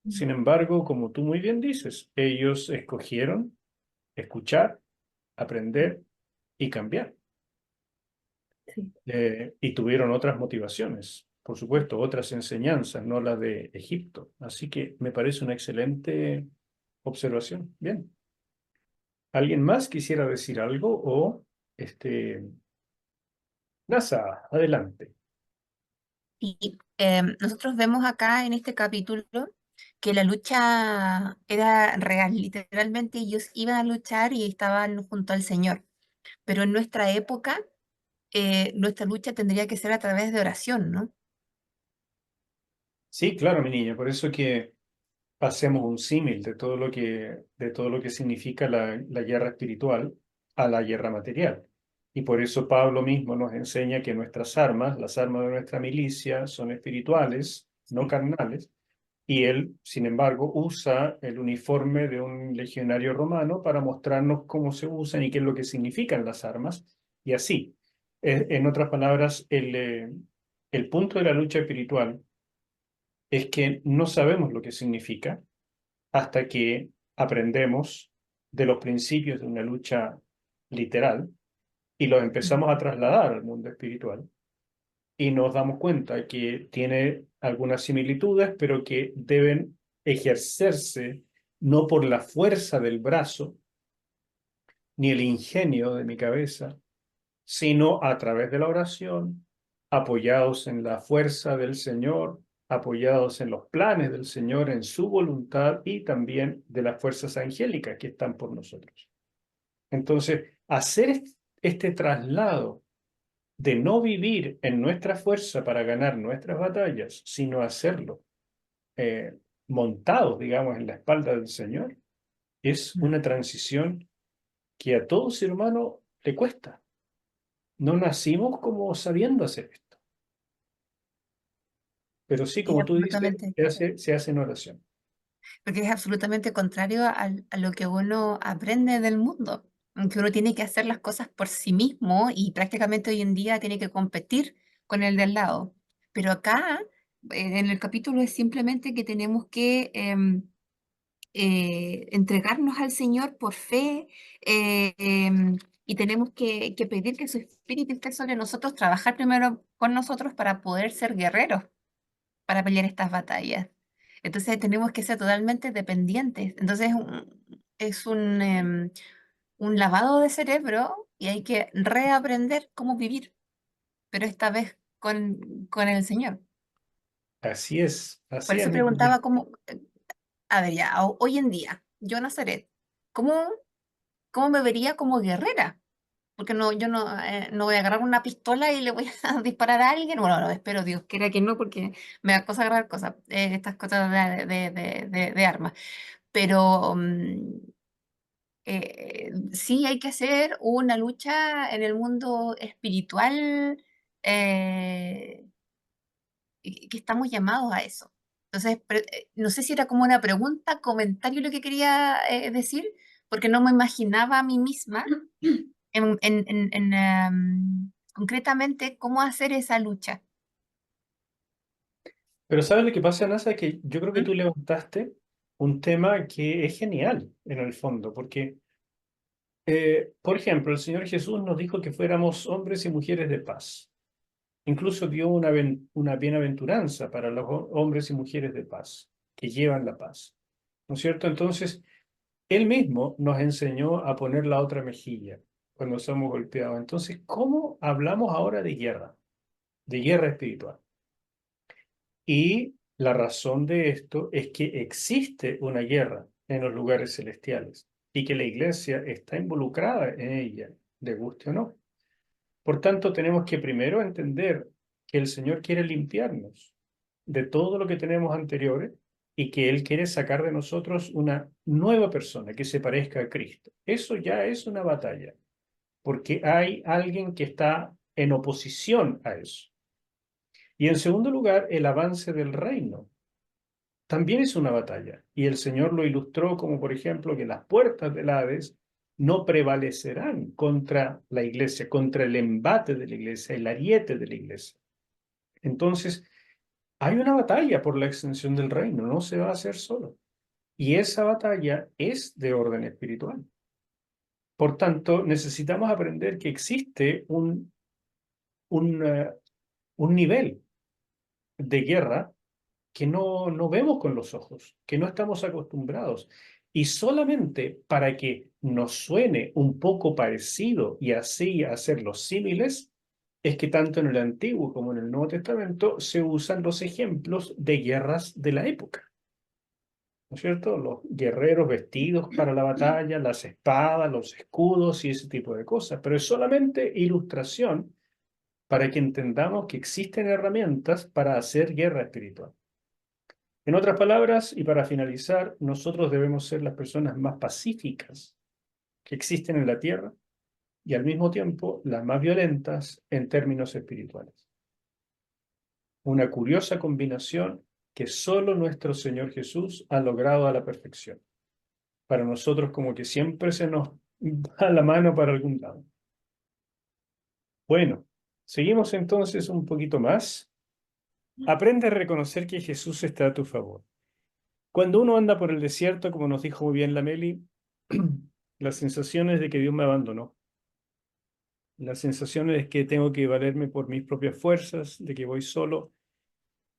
Sin embargo, como tú muy bien dices, ellos escogieron escuchar, aprender y cambiar. Sí. Y tuvieron otras motivaciones, por supuesto, otras enseñanzas, no las de Egipto. Así que me parece una excelente observación. Bien. ¿Alguien más quisiera decir algo? O este, NASA, adelante. Y nosotros vemos acá en este capítulo que la lucha era real, literalmente ellos iban a luchar y estaban junto al Señor. Pero en nuestra época, nuestra lucha tendría que ser a través de oración, ¿no? Sí, claro, mi niña. Por eso que pasemos un símil de todo lo que significa la guerra espiritual a la guerra material. Y por eso Pablo mismo nos enseña que nuestras armas, las armas de nuestra milicia, son espirituales, no carnales. Y él, sin embargo, usa el uniforme de un legionario romano para mostrarnos cómo se usan y qué es lo que significan las armas. Y así, en otras palabras, el punto de la lucha espiritual es que no sabemos lo que significa hasta que aprendemos de los principios de una lucha literal y los empezamos a trasladar al mundo espiritual y nos damos cuenta que tiene algunas similitudes, pero que deben ejercerse no por la fuerza del brazo ni el ingenio de mi cabeza, sino a través de la oración, apoyados en la fuerza del Señor, apoyados en los planes del Señor, en su voluntad y también de las fuerzas angélicas que están por nosotros. Entonces, hacer este traslado de no vivir en nuestra fuerza para ganar nuestras batallas, sino hacerlo montados, digamos, en la espalda del Señor, es una transición que a todo ser humano le cuesta. No nacimos como sabiendo hacer esto, pero sí, Sí, como tú dices, absolutamente. se hace en oración. Porque es absolutamente contrario a lo que uno aprende del mundo, que uno tiene que hacer las cosas por sí mismo y prácticamente hoy en día tiene que competir con el del lado. Pero acá, en el capítulo es simplemente que tenemos que entregarnos al Señor por fe, y tenemos que pedir que su Espíritu esté sobre nosotros, trabajar primero con nosotros para poder ser guerreros, para pelear estas batallas. Entonces tenemos que ser totalmente dependientes. Entonces es un lavado de cerebro y hay que reaprender cómo vivir, pero esta vez con el Señor. Por Así es, eso mi niña. preguntaba cómo, a ver, ya, hoy en día, yo Nazaret, ¿cómo, cómo me vería como guerrera? Porque no, yo no, no voy a agarrar una pistola y le voy a disparar a alguien. Bueno, no, espero Dios quiera que no, porque me da cosa agarrar cosas, estas cosas de armas. Pero sí hay que hacer una lucha en el mundo espiritual, que estamos llamados a eso. Entonces, no sé si era como una pregunta, comentario lo que quería decir, porque no me imaginaba a mí misma concretamente cómo hacer esa lucha. Pero ¿sabes lo que pasa, Nasa? Que yo creo que ¿Mm? tú levantaste un tema que es genial en el fondo, porque, por ejemplo, el Señor Jesús nos dijo que fuéramos hombres y mujeres de paz. Incluso dio una bienaventuranza para los hombres y mujeres de paz, que llevan la paz. ¿No es cierto? Entonces, Él mismo nos enseñó a poner la otra mejilla cuando somos golpeados. Entonces, ¿cómo hablamos ahora de guerra? De guerra espiritual. Y la razón de esto es que existe una guerra en los lugares celestiales y que la iglesia está involucrada en ella, de guste o no. Por tanto, tenemos que primero entender que el Señor quiere limpiarnos de todo lo que tenemos anteriores y que Él quiere sacar de nosotros una nueva persona que se parezca a Cristo. Eso ya es una batalla, porque hay alguien que está en oposición a eso. Y en segundo lugar, el avance del reino también es una batalla. Y el Señor lo ilustró como, por ejemplo, que las puertas del Hades no prevalecerán contra la iglesia, contra el embate de la iglesia, el ariete de la iglesia. Entonces, hay una batalla por la extensión del reino, no se va a hacer solo. Y esa batalla es de orden espiritual. Por tanto, necesitamos aprender que existe un nivel de guerra que no vemos con los ojos, que no estamos acostumbrados. Y solamente para que nos suene un poco parecido y así hacer los símiles, es que tanto en el Antiguo como en el Nuevo Testamento se usan los ejemplos de guerras de la época. ¿No es cierto? Los guerreros vestidos para la batalla, las espadas, los escudos y ese tipo de cosas. Pero es solamente ilustración para que entendamos que existen herramientas para hacer guerra espiritual. En otras palabras, y para finalizar, nosotros debemos ser las personas más pacíficas que existen en la tierra y al mismo tiempo las más violentas en términos espirituales. Una curiosa combinación que solo nuestro Señor Jesús ha logrado a la perfección. Para nosotros como que siempre se nos va la mano para algún lado. Bueno, seguimos entonces un poquito más. Aprende a reconocer que Jesús está a tu favor. Cuando uno anda por el desierto, como nos dijo muy bien la Meli, la sensación es de que Dios me abandonó. La sensación es que tengo que valerme por mis propias fuerzas, de que voy solo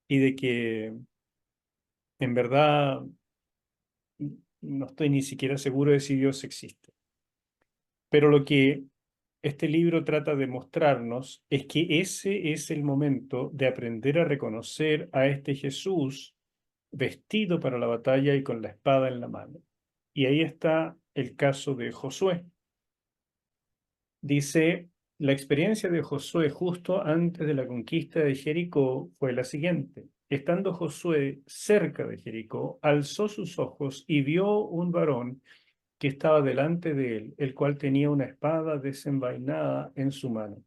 y de que en verdad no estoy ni siquiera seguro de si Dios existe. Pero lo que este libro trata de mostrarnos es que ese es el momento de aprender a reconocer a este Jesús vestido para la batalla y con la espada en la mano. Y ahí está el caso de Josué. Dice, la experiencia de Josué justo antes de la conquista de Jericó fue la siguiente. Estando Josué cerca de Jericó, alzó sus ojos y vio un varón que estaba delante de él, el cual tenía una espada desenvainada en su mano.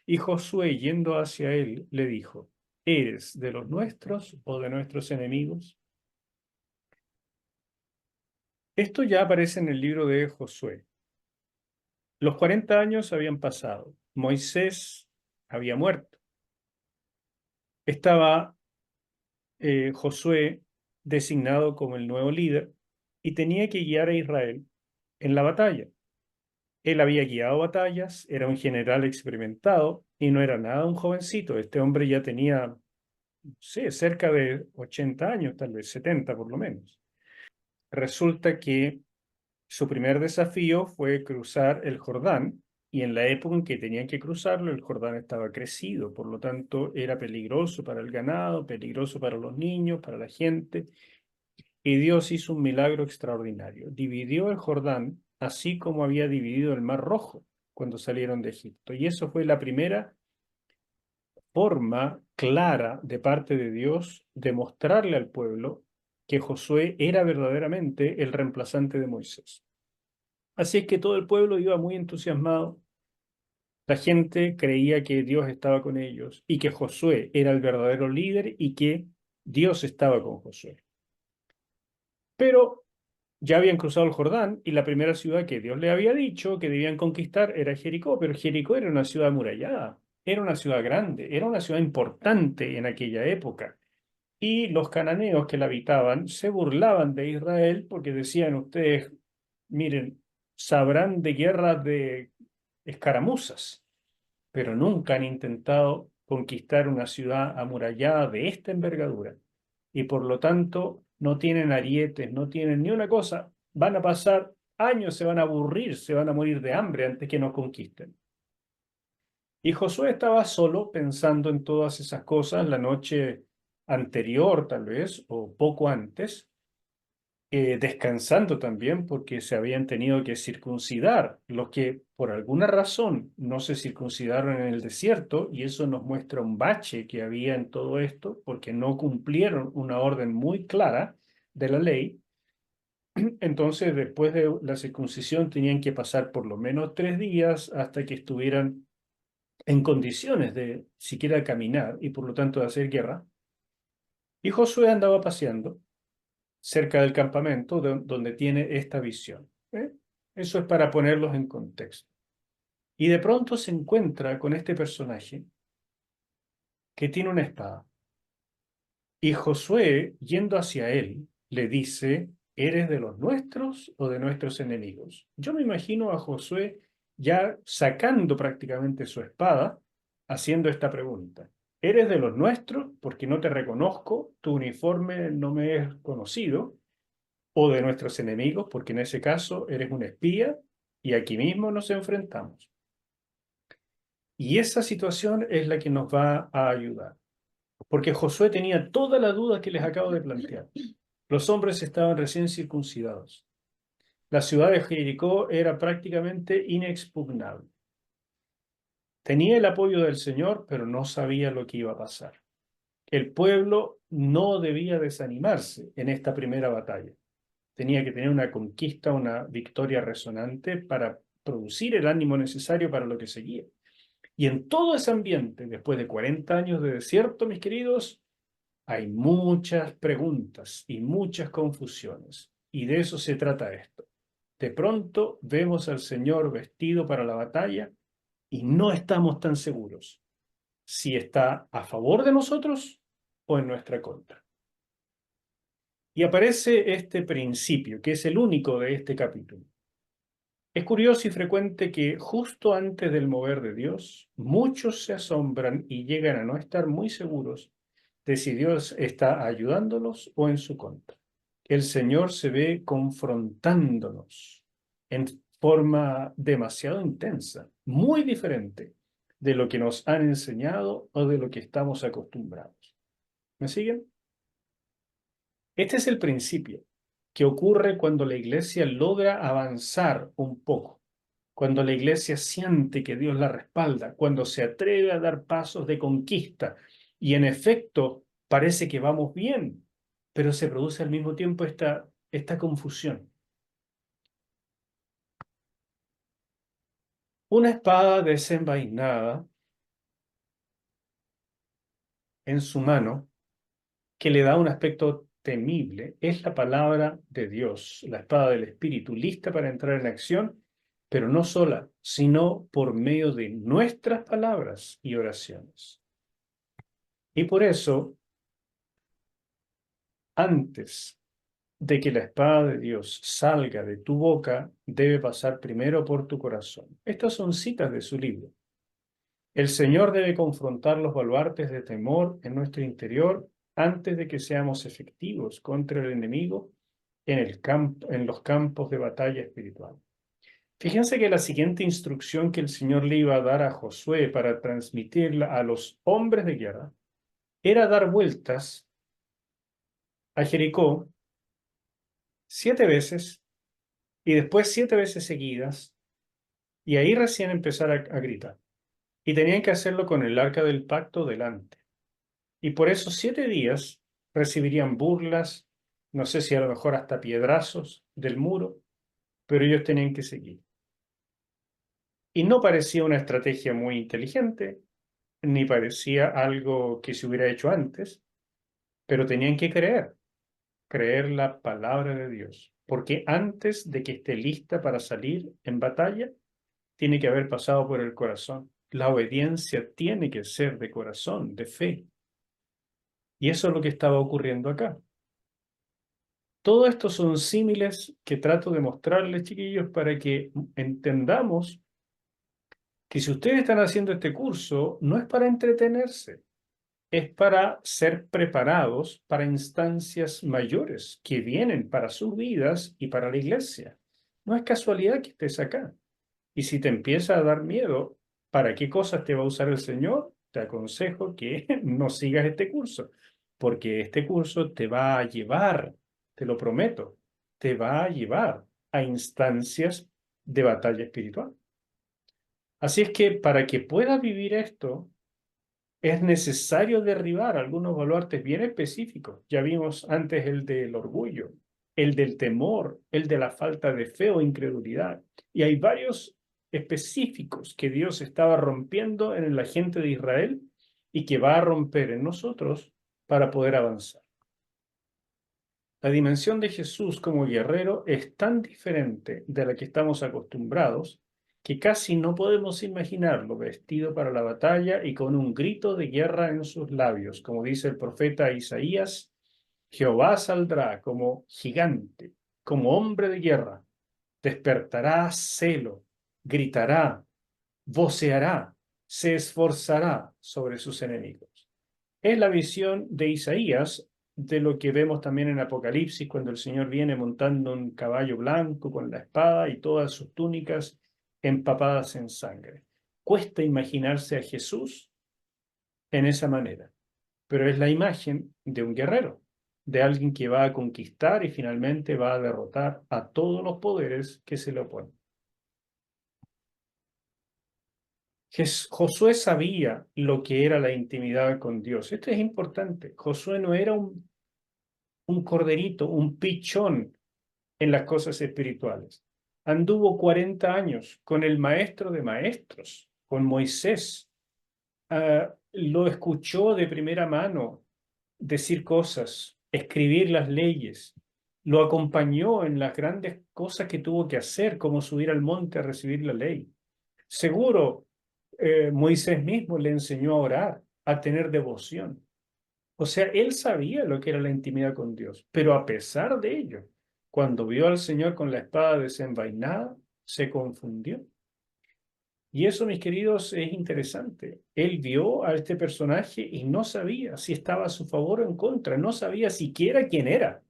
Y Josué, yendo hacia él, le dijo, ¿eres de los nuestros o de nuestros enemigos? Esto ya aparece en el libro de Josué. Los 40 años habían pasado. Moisés había muerto. Estaba Josué designado como el nuevo líder y tenía que guiar a Israel en la batalla. Él había guiado batallas, era un general experimentado y no era nada un jovencito. Este hombre ya tenía, no sé, cerca de 80 años, tal vez 70 por lo menos. Resulta que su primer desafío fue cruzar el Jordán, y en la época en que tenían que cruzarlo, el Jordán estaba crecido, por lo tanto era peligroso para el ganado, peligroso para los niños, para la gente, y Dios hizo un milagro extraordinario. Dividió el Jordán, así como había dividido el Mar Rojo cuando salieron de Egipto, y eso fue la primera forma clara de parte de Dios de mostrarle al pueblo que Josué era verdaderamente el reemplazante de Moisés. Así es que todo el pueblo iba muy entusiasmado. La gente creía que Dios estaba con ellos y que Josué era el verdadero líder y que Dios estaba con Josué. Pero ya habían cruzado el Jordán y la primera ciudad que Dios le había dicho que debían conquistar era Jericó, pero Jericó era una ciudad amurallada, era una ciudad grande, era una ciudad importante en aquella época. Y los cananeos que la habitaban se burlaban de Israel porque decían ustedes, miren, sabrán de guerras de escaramuzas, pero nunca han intentado conquistar una ciudad amurallada de esta envergadura. Y por lo tanto no tienen arietes, no tienen ni una cosa. Van a pasar años, se van a aburrir, se van a morir de hambre antes que nos conquisten. Y Josué estaba solo pensando en todas esas cosas la noche anterior, tal vez, o poco antes, descansando también porque se habían tenido que circuncidar los que por alguna razón no se circuncidaron en el desierto, y eso nos muestra un bache que había en todo esto porque no cumplieron una orden muy clara de la ley. Entonces, después de la circuncisión tenían que pasar por lo menos 3 días hasta que estuvieran en condiciones de siquiera caminar y por lo tanto de hacer guerra. Y Josué andaba paseando cerca del campamento donde tiene esta visión. Eso es para ponerlos en contexto. Y de pronto se encuentra con este personaje que tiene una espada. Y Josué, yendo hacia él, le dice, ¿eres de los nuestros o de nuestros enemigos? Yo me imagino a Josué ya sacando prácticamente su espada, haciendo esta pregunta. ¿Eres de los nuestros porque no te reconozco, tu uniforme no me es conocido? ¿O de nuestros enemigos porque en ese caso eres un espía y aquí mismo nos enfrentamos? Y esa situación es la que nos va a ayudar. Porque Josué tenía toda la duda que les acabo de plantear. Los hombres estaban recién circuncidados. La ciudad de Jericó era prácticamente inexpugnable. Tenía el apoyo del Señor, pero no sabía lo que iba a pasar. El pueblo no debía desanimarse en esta primera batalla. Tenía que tener una conquista, una victoria resonante para producir el ánimo necesario para lo que seguía. Y en todo ese ambiente, después de 40 años de desierto, mis queridos, hay muchas preguntas y muchas confusiones. Y de eso se trata esto. De pronto vemos al Señor vestido para la batalla y no estamos tan seguros si está a favor de nosotros o en nuestra contra. Y aparece este principio, que es el único de este capítulo. Es curioso y frecuente que justo antes del mover de Dios, muchos se asombran y llegan a no estar muy seguros de si Dios está ayudándolos o en su contra. El Señor se ve confrontándonos en forma demasiado intensa, muy diferente de lo que nos han enseñado o de lo que estamos acostumbrados. ¿Me siguen? Este es el principio que ocurre cuando la iglesia logra avanzar un poco, cuando la iglesia siente que Dios la respalda, cuando se atreve a dar pasos de conquista y en efecto parece que vamos bien, pero se produce al mismo tiempo esta confusión. Una espada desenvainada en su mano que le da un aspecto temible es la palabra de Dios, la espada del Espíritu, lista para entrar en acción, pero no sola, sino por medio de nuestras palabras y oraciones. Y por eso, antes de que la espada de Dios salga de tu boca, debe pasar primero por tu corazón. Estas son citas de su libro. El Señor debe confrontar los baluartes de temor en nuestro interior antes de que seamos efectivos contra el enemigo en los campos de batalla espiritual. Fíjense que la siguiente instrucción que el Señor le iba a dar a Josué para transmitirla a los hombres de guerra era dar vueltas a Jericó 7 veces y después 7 veces seguidas, y ahí recién empezar a gritar. Y tenían que hacerlo con el arca del pacto delante. Y por esos 7 días recibirían burlas, no sé si a lo mejor hasta piedrazos del muro, pero ellos tenían que seguir. Y no parecía una estrategia muy inteligente, ni parecía algo que se hubiera hecho antes, pero tenían que creer la palabra de Dios, porque antes de que esté lista para salir en batalla, tiene que haber pasado por el corazón. La obediencia tiene que ser de corazón, de fe. Y eso es lo que estaba ocurriendo acá. Todo esto son símiles que trato de mostrarles, chiquillos, para que entendamos que si ustedes están haciendo este curso, no es para entretenerse, es para ser preparados para instancias mayores que vienen para sus vidas y para la iglesia. No es casualidad que estés acá. Y si te empieza a dar miedo, ¿para qué cosas te va a usar el Señor? Te aconsejo que no sigas este curso, porque este curso te va a llevar, te lo prometo, te va a llevar a instancias de batalla espiritual. Así es que para que puedas vivir esto, es necesario derribar algunos baluartes bien específicos. Ya vimos antes el del orgullo, el del temor, el de la falta de fe o incredulidad. Y hay varios específicos que Dios estaba rompiendo en la gente de Israel y que va a romper en nosotros para poder avanzar. La dimensión de Jesús como guerrero es tan diferente de la que estamos acostumbrados que casi no podemos imaginarlo vestido para la batalla y con un grito de guerra en sus labios. Como dice el profeta Isaías, Jehová saldrá como gigante, como hombre de guerra, despertará celo, gritará, voceará, se esforzará sobre sus enemigos. Es la visión de Isaías de lo que vemos también en Apocalipsis, cuando el Señor viene montando un caballo blanco con la espada y todas sus túnicas empapadas en sangre. Cuesta imaginarse a Jesús en esa manera, pero es la imagen de un guerrero, de alguien que va a conquistar y finalmente va a derrotar a todos los poderes que se le oponen. Josué sabía lo que era la intimidad con Dios. Esto es importante. Josué no era un corderito, un pichón en las cosas espirituales. Anduvo 40 años con el maestro de maestros, con Moisés. Lo escuchó de primera mano decir cosas, escribir las leyes. Lo acompañó en las grandes cosas que tuvo que hacer, como subir al monte a recibir la ley. Seguro, Moisés mismo le enseñó a orar, a tener devoción. O sea, él sabía lo que era la intimidad con Dios, pero a pesar de ello, cuando vio al Señor con la espada desenvainada, se confundió. Y eso, mis queridos, es interesante. Él vio a este personaje y no sabía si estaba a su favor o en contra, no sabía siquiera quién era.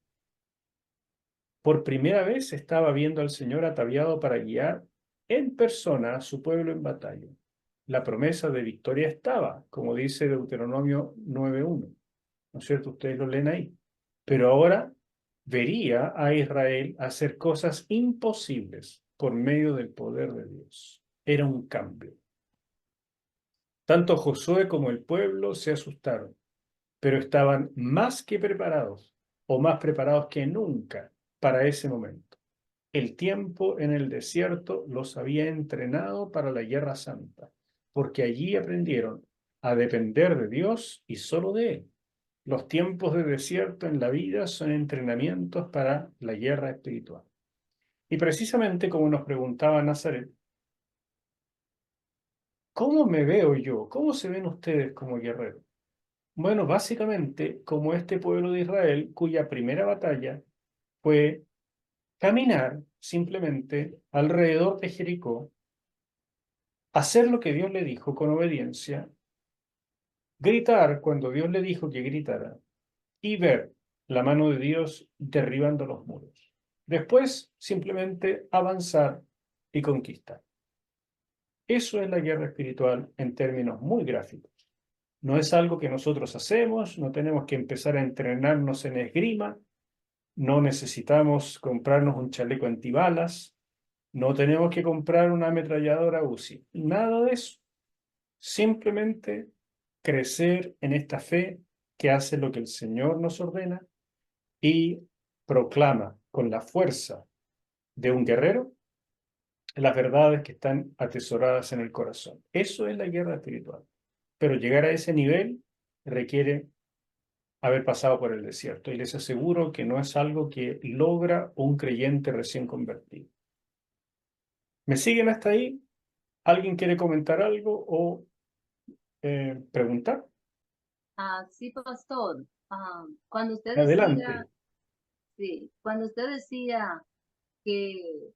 Por primera vez estaba viendo al Señor ataviado para guiar en persona a su pueblo en batalla. La promesa de victoria estaba, como dice Deuteronomio 9:1. ¿No es cierto? Ustedes lo leen ahí. Pero ahora vería a Israel hacer cosas imposibles por medio del poder de Dios. Era un cambio. Tanto Josué como el pueblo se asustaron, pero estaban más que preparados, o más preparados que nunca para ese momento. El tiempo en el desierto los había entrenado para la guerra santa, porque allí aprendieron a depender de Dios y solo de Él. Los tiempos de desierto en la vida son entrenamientos para la guerra espiritual. Y precisamente como nos preguntaba Nazaret, ¿cómo me veo yo? ¿Cómo se ven ustedes como guerreros? Bueno, básicamente como este pueblo de Israel, cuya primera batalla fue caminar simplemente alrededor de Jericó, hacer lo que Dios le dijo con obediencia, gritar cuando Dios le dijo que gritara y ver la mano de Dios derribando los muros. Después, simplemente avanzar y conquistar. Eso es la guerra espiritual en términos muy gráficos. No es algo que nosotros hacemos, no tenemos que empezar a entrenarnos en esgrima, no necesitamos comprarnos un chaleco antibalas, no tenemos que comprar una ametralladora UCI, nada de eso. Simplemente crecer en esta fe que hace lo que el Señor nos ordena y proclama con la fuerza de un guerrero, las verdades que están atesoradas en el corazón. Eso es la guerra espiritual. Pero llegar a ese nivel requiere haber pasado por el desierto. Y les aseguro que no es algo que logra un creyente recién convertido. ¿Me siguen hasta ahí? ¿Alguien quiere comentar algo o preguntar? Sí, pastor. Cuando usted decía, Adelante. sí, cuando usted decía que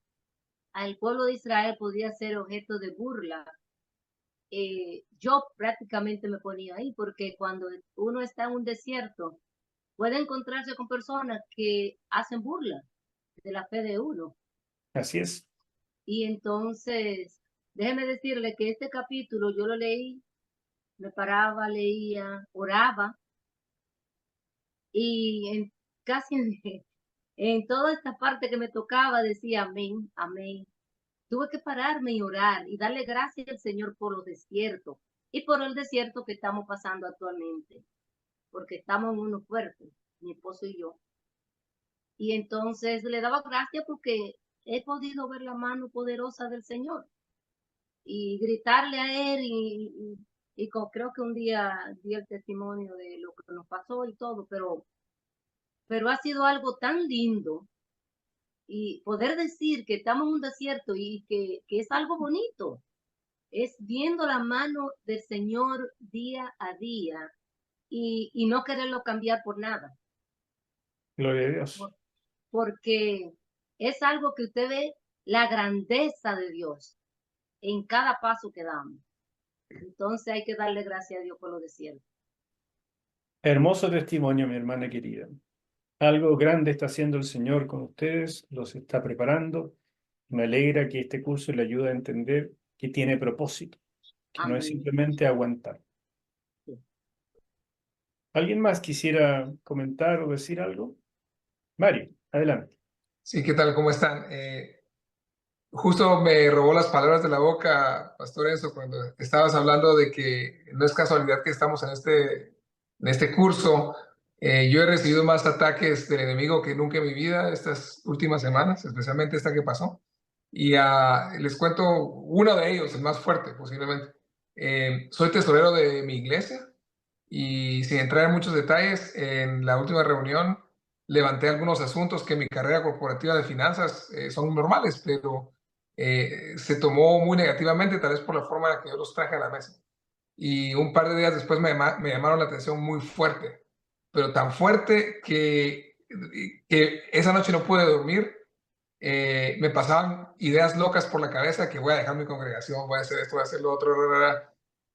al pueblo de Israel podía ser objeto de burla, yo prácticamente me ponía ahí, porque cuando uno está en un desierto, puede encontrarse con personas que hacen burla de la fe de uno. Así es. Y entonces, déjeme decirle que este capítulo yo lo leí, me paraba, leía, oraba, y casi en toda esta parte que me tocaba decía amén, amén. Tuve que pararme y orar y darle gracias al Señor por los desiertos y por el desierto que estamos pasando actualmente, porque estamos en uno fuerte, mi esposo y yo. Y entonces le daba gracias porque he podido ver la mano poderosa del Señor y gritarle a Él creo que un día di el testimonio de lo que nos pasó y todo, pero ha sido algo tan lindo y poder decir que estamos en un desierto y que es algo bonito, es viendo la mano del Señor día a día y no quererlo cambiar por nada, Gloria a Dios. porque es algo que usted ve la grandeza de Dios en cada paso que damos. Entonces hay que darle gracias a Dios por los desiertos. Hermoso testimonio, mi hermana querida. Algo grande está haciendo el Señor con ustedes, los está preparando. Me alegra que este curso le ayude a entender que tiene propósito, que no es Amén. simplemente aguantar. Sí. ¿Alguien más quisiera comentar o decir algo? Mario, adelante. Sí, ¿qué tal? ¿Cómo están? Justo me robó las palabras de la boca, Pastor Enzo, cuando estabas hablando de que no es casualidad que estamos en este curso. Yo he recibido más ataques del enemigo que nunca en mi vida estas últimas semanas, especialmente esta que pasó. Y les cuento uno de ellos, el más fuerte posiblemente. Soy tesorero de mi iglesia y sin entrar en muchos detalles, en la última reunión levanté algunos asuntos que en mi carrera corporativa de finanzas son normales, pero se tomó muy negativamente, tal vez por la forma en la que yo los traje a la mesa. Y un par de días después me llamaron la atención muy fuerte, pero tan fuerte que esa noche no pude dormir. Me pasaban ideas locas por la cabeza que voy a dejar mi congregación, voy a hacer esto, voy a hacer lo otro,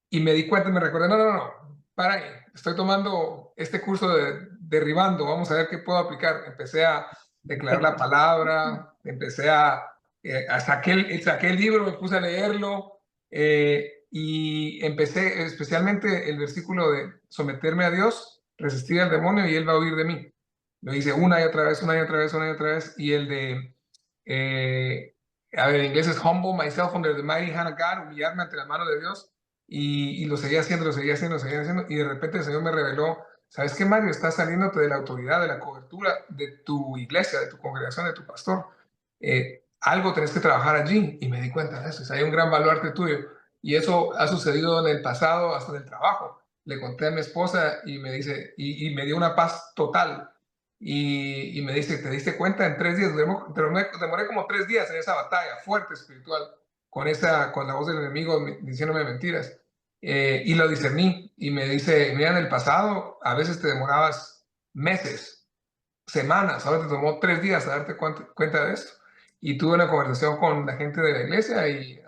y me di cuenta y me recordé, no, para ahí, estoy tomando este curso de derribando, vamos a ver qué puedo aplicar. Empecé a declarar la palabra, empecé saqué el libro, me puse a leerlo y empecé especialmente el versículo de someterme a Dios, resistir al demonio y él va a huir de mí. Lo hice una y otra vez, una y otra vez, una y otra vez, y el de a ver, en inglés es humble myself under the mighty hand of God, humillarme ante la mano de Dios, y lo seguía haciendo, lo seguía haciendo, lo seguía haciendo, y de repente el Señor me reveló, ¿sabes qué, Mario? Estás saliéndote de la autoridad, de la cobertura de tu iglesia, de tu congregación, de tu pastor. Algo tenés que trabajar allí, y me di cuenta de eso, o sea, hay un gran baluarte tuyo, y eso ha sucedido en el pasado, hasta en el trabajo. Le conté a mi esposa y me dice, y me dio una paz total, y me dice, ¿te diste cuenta? En 3 días, demoré como 3 días en esa batalla fuerte espiritual, con la voz del enemigo diciéndome mentiras. Y lo discerní, y me dice, mira, en el pasado a veces te demorabas meses, semanas, ahora te tomó 3 días a darte cuenta de esto. Y tuve una conversación con la gente de la iglesia y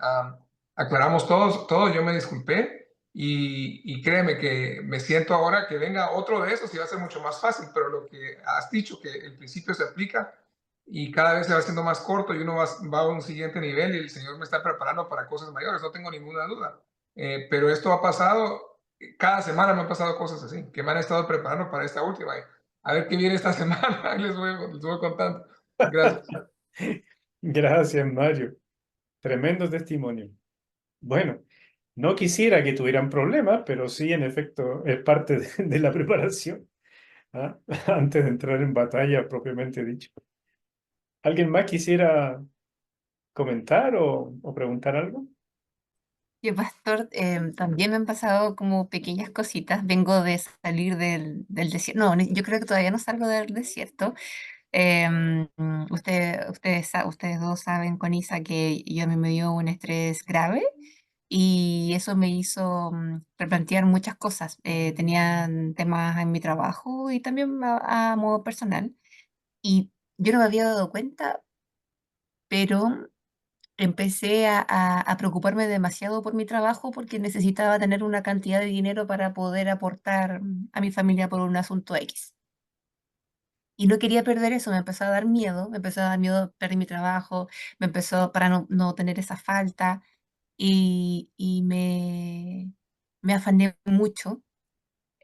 aclaramos todo, yo me disculpé. Y créeme que me siento ahora que venga otro de esos y va a ser mucho más fácil, pero lo que has dicho, que el principio se aplica y cada vez se va haciendo más corto y uno va a un siguiente nivel y el Señor me está preparando para cosas mayores, no tengo ninguna duda. Pero esto ha pasado, cada semana me han pasado cosas así, que me han estado preparando para esta última. A ver qué viene esta semana, les voy contando. Gracias. Gracias, Mario. Tremendo testimonio. Bueno, no quisiera que tuvieran problemas, pero sí, en efecto, es parte de la preparación, ¿ah? Antes de entrar en batalla propiamente dicho. ¿Alguien más quisiera comentar o preguntar algo? Yo, pastor, también me han pasado como pequeñas cositas. Vengo de salir del desierto. No, yo creo que todavía no salgo del desierto. Ustedes dos saben con Isa que yo a mí me dio un estrés grave y eso me hizo replantear muchas cosas. Tenían temas en mi trabajo y también a modo personal. Y yo no me había dado cuenta, pero empecé a preocuparme demasiado por mi trabajo porque necesitaba tener una cantidad de dinero para poder aportar a mi familia por un asunto X. Y no quería perder eso, me empezó a dar miedo, me empezó a dar miedo perder mi trabajo, me empezó para no tener esa falta y me afané mucho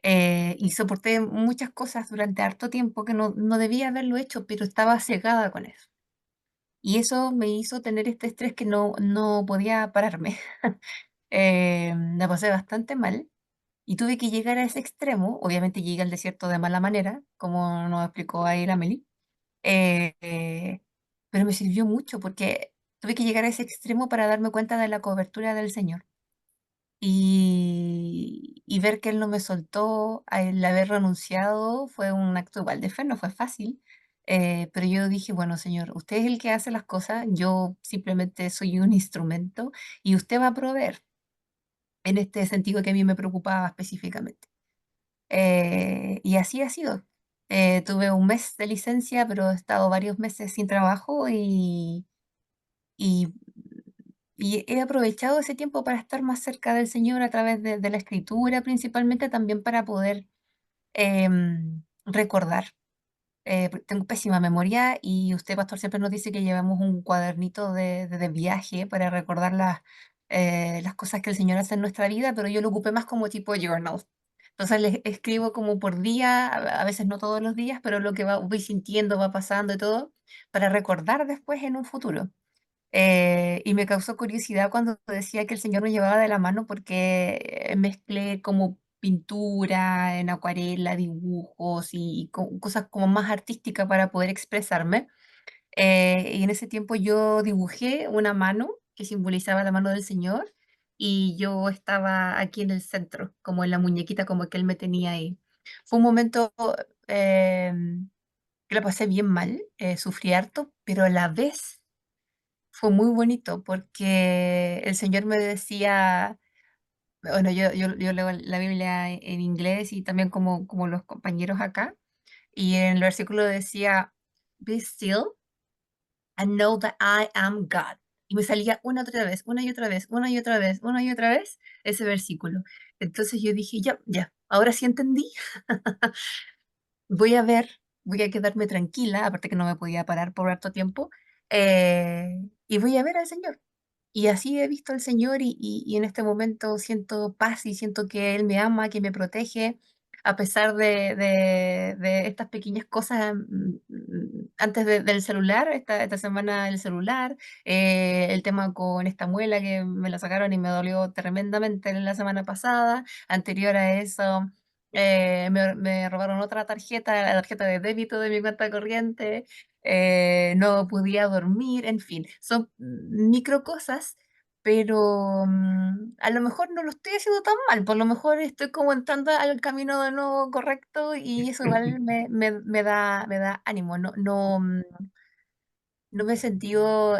y soporté muchas cosas durante harto tiempo que no debía haberlo hecho, pero estaba cegada con eso. Y eso me hizo tener este estrés que no podía pararme. La pasé bastante mal y tuve que llegar a ese extremo. Obviamente llegué al desierto de mala manera, como nos explicó ahí la Meli, eh, eh, pero me sirvió mucho porque tuve que llegar a ese extremo para darme cuenta de la cobertura del Señor y ver que Él no me soltó, el haber renunciado fue un acto igual de fe, no fue fácil, pero yo dije, bueno, Señor, usted es el que hace las cosas, yo simplemente soy un instrumento y usted va a proveer en este sentido que a mí me preocupaba específicamente. Y así ha sido. Tuve un mes de licencia, pero he estado varios meses sin trabajo y, y he aprovechado ese tiempo para estar más cerca del Señor a través de la escritura, principalmente también para poder recordar. Tengo pésima memoria y usted, pastor, siempre nos dice que llevamos un cuadernito de viaje para recordar las cosas que el Señor hace en nuestra vida, pero yo lo ocupé más como tipo journal. Entonces les escribo como por día, a veces no todos los días, pero lo que voy sintiendo, va pasando y todo, para recordar después en un futuro. Y me causó curiosidad cuando decía que el Señor nos llevaba de la mano porque mezclé como pintura en acuarela, dibujos y cosas como más artísticas para poder expresarme. Y en ese tiempo yo dibujé una mano que simbolizaba la mano del Señor y yo estaba aquí en el centro, como en la muñequita como que Él me tenía ahí. Fue un momento que la pasé bien mal, sufrí harto, pero a la vez fue muy bonito porque el Señor me decía, bueno, yo leo la Biblia en inglés y también como los compañeros acá, y en el versículo decía, Be still and know that I am God. Y me salía una y otra vez, una y otra vez, una y otra vez, una y otra vez ese versículo. Entonces yo dije, ya, ya, ahora sí entendí. Voy a ver, voy a quedarme tranquila, aparte que no me podía parar por harto tiempo, y voy a ver al Señor. Y así he visto al Señor y en este momento siento paz y siento que Él me ama, que me protege, a pesar de estas pequeñas cosas antes del celular, esta semana el celular, el tema con esta muela que me la sacaron y me dolió tremendamente la semana pasada, anterior a eso. Me robaron otra tarjeta, la tarjeta de débito de mi cuenta corriente, no podía dormir, en fin, son micro cosas, pero a lo mejor no lo estoy haciendo tan mal, por lo mejor estoy como entrando al camino de nuevo correcto y eso igual me da ánimo, no me he sentido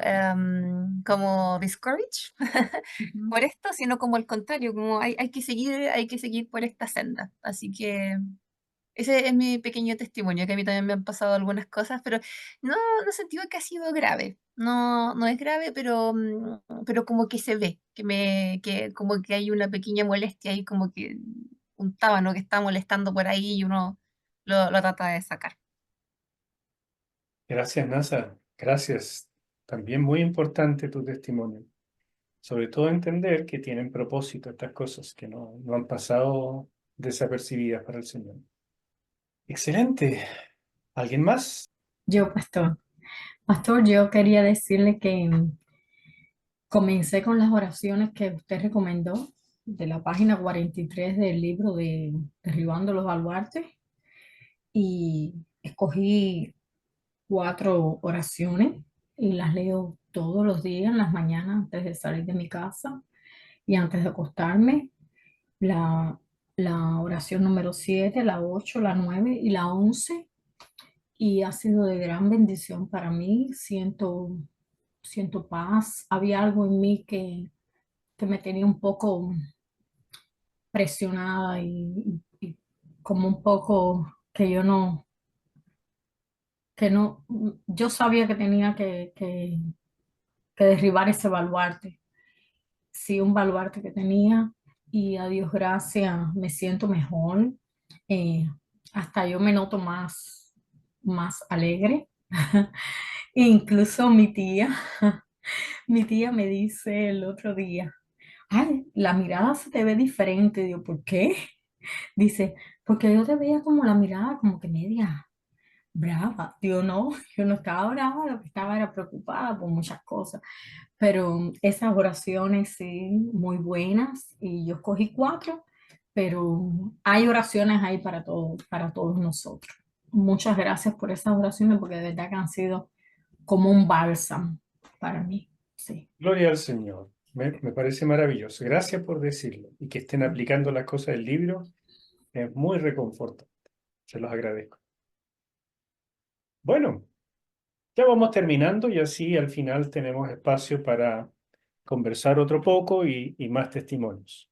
como discouraged Ujú. por esto, sino como al contrario, como hay que seguir por esta senda. Así que ese es mi pequeño testimonio, que a mí también me han pasado algunas cosas, pero no he sentido que ha sido grave. No es grave, pero como que se ve, que como que hay una pequeña molestia ahí, como que un tábano que está molestando por ahí y uno lo trata de sacar. Gracias, Nasa. Gracias. También muy importante tu testimonio. Sobre todo entender que tienen propósito estas cosas, que no han pasado desapercibidas para el Señor. Excelente. ¿Alguien más? Yo, pastor, yo quería decirle que comencé con las oraciones que usted recomendó de la página 43 del libro de Derribando los Baluartes y escogí 4 oraciones y las leo todos los días en las mañanas antes de salir de mi casa y antes de acostarme. La, la oración número 7, la 8, la 9 y la 11. Y ha sido de gran bendición para mí. Siento paz. Había algo en mí que me tenía un poco presionada y como un poco que no, yo sabía que tenía que derribar ese baluarte. Sí, un baluarte que tenía y a Dios gracias me siento mejor. Eh, Hasta yo me noto más alegre. Incluso mi tía me dice el otro día, ay, la mirada se te ve diferente. Digo, ¿por qué? Dice, porque yo te veía como la mirada como que media brava. Digo, no, yo no estaba brava, lo que estaba era preocupada por muchas cosas. Pero esas oraciones sí, muy buenas y yo escogí 4, pero hay oraciones ahí para todos nosotros. Muchas gracias por esas oraciones porque de verdad que han sido como un bálsamo para mí. Sí. Gloria al Señor. Me parece maravilloso. Gracias por decirlo. Y que estén aplicando las cosas del libro es muy reconfortante. Se los agradezco. Bueno, ya vamos terminando y así al final tenemos espacio para conversar otro poco y más testimonios.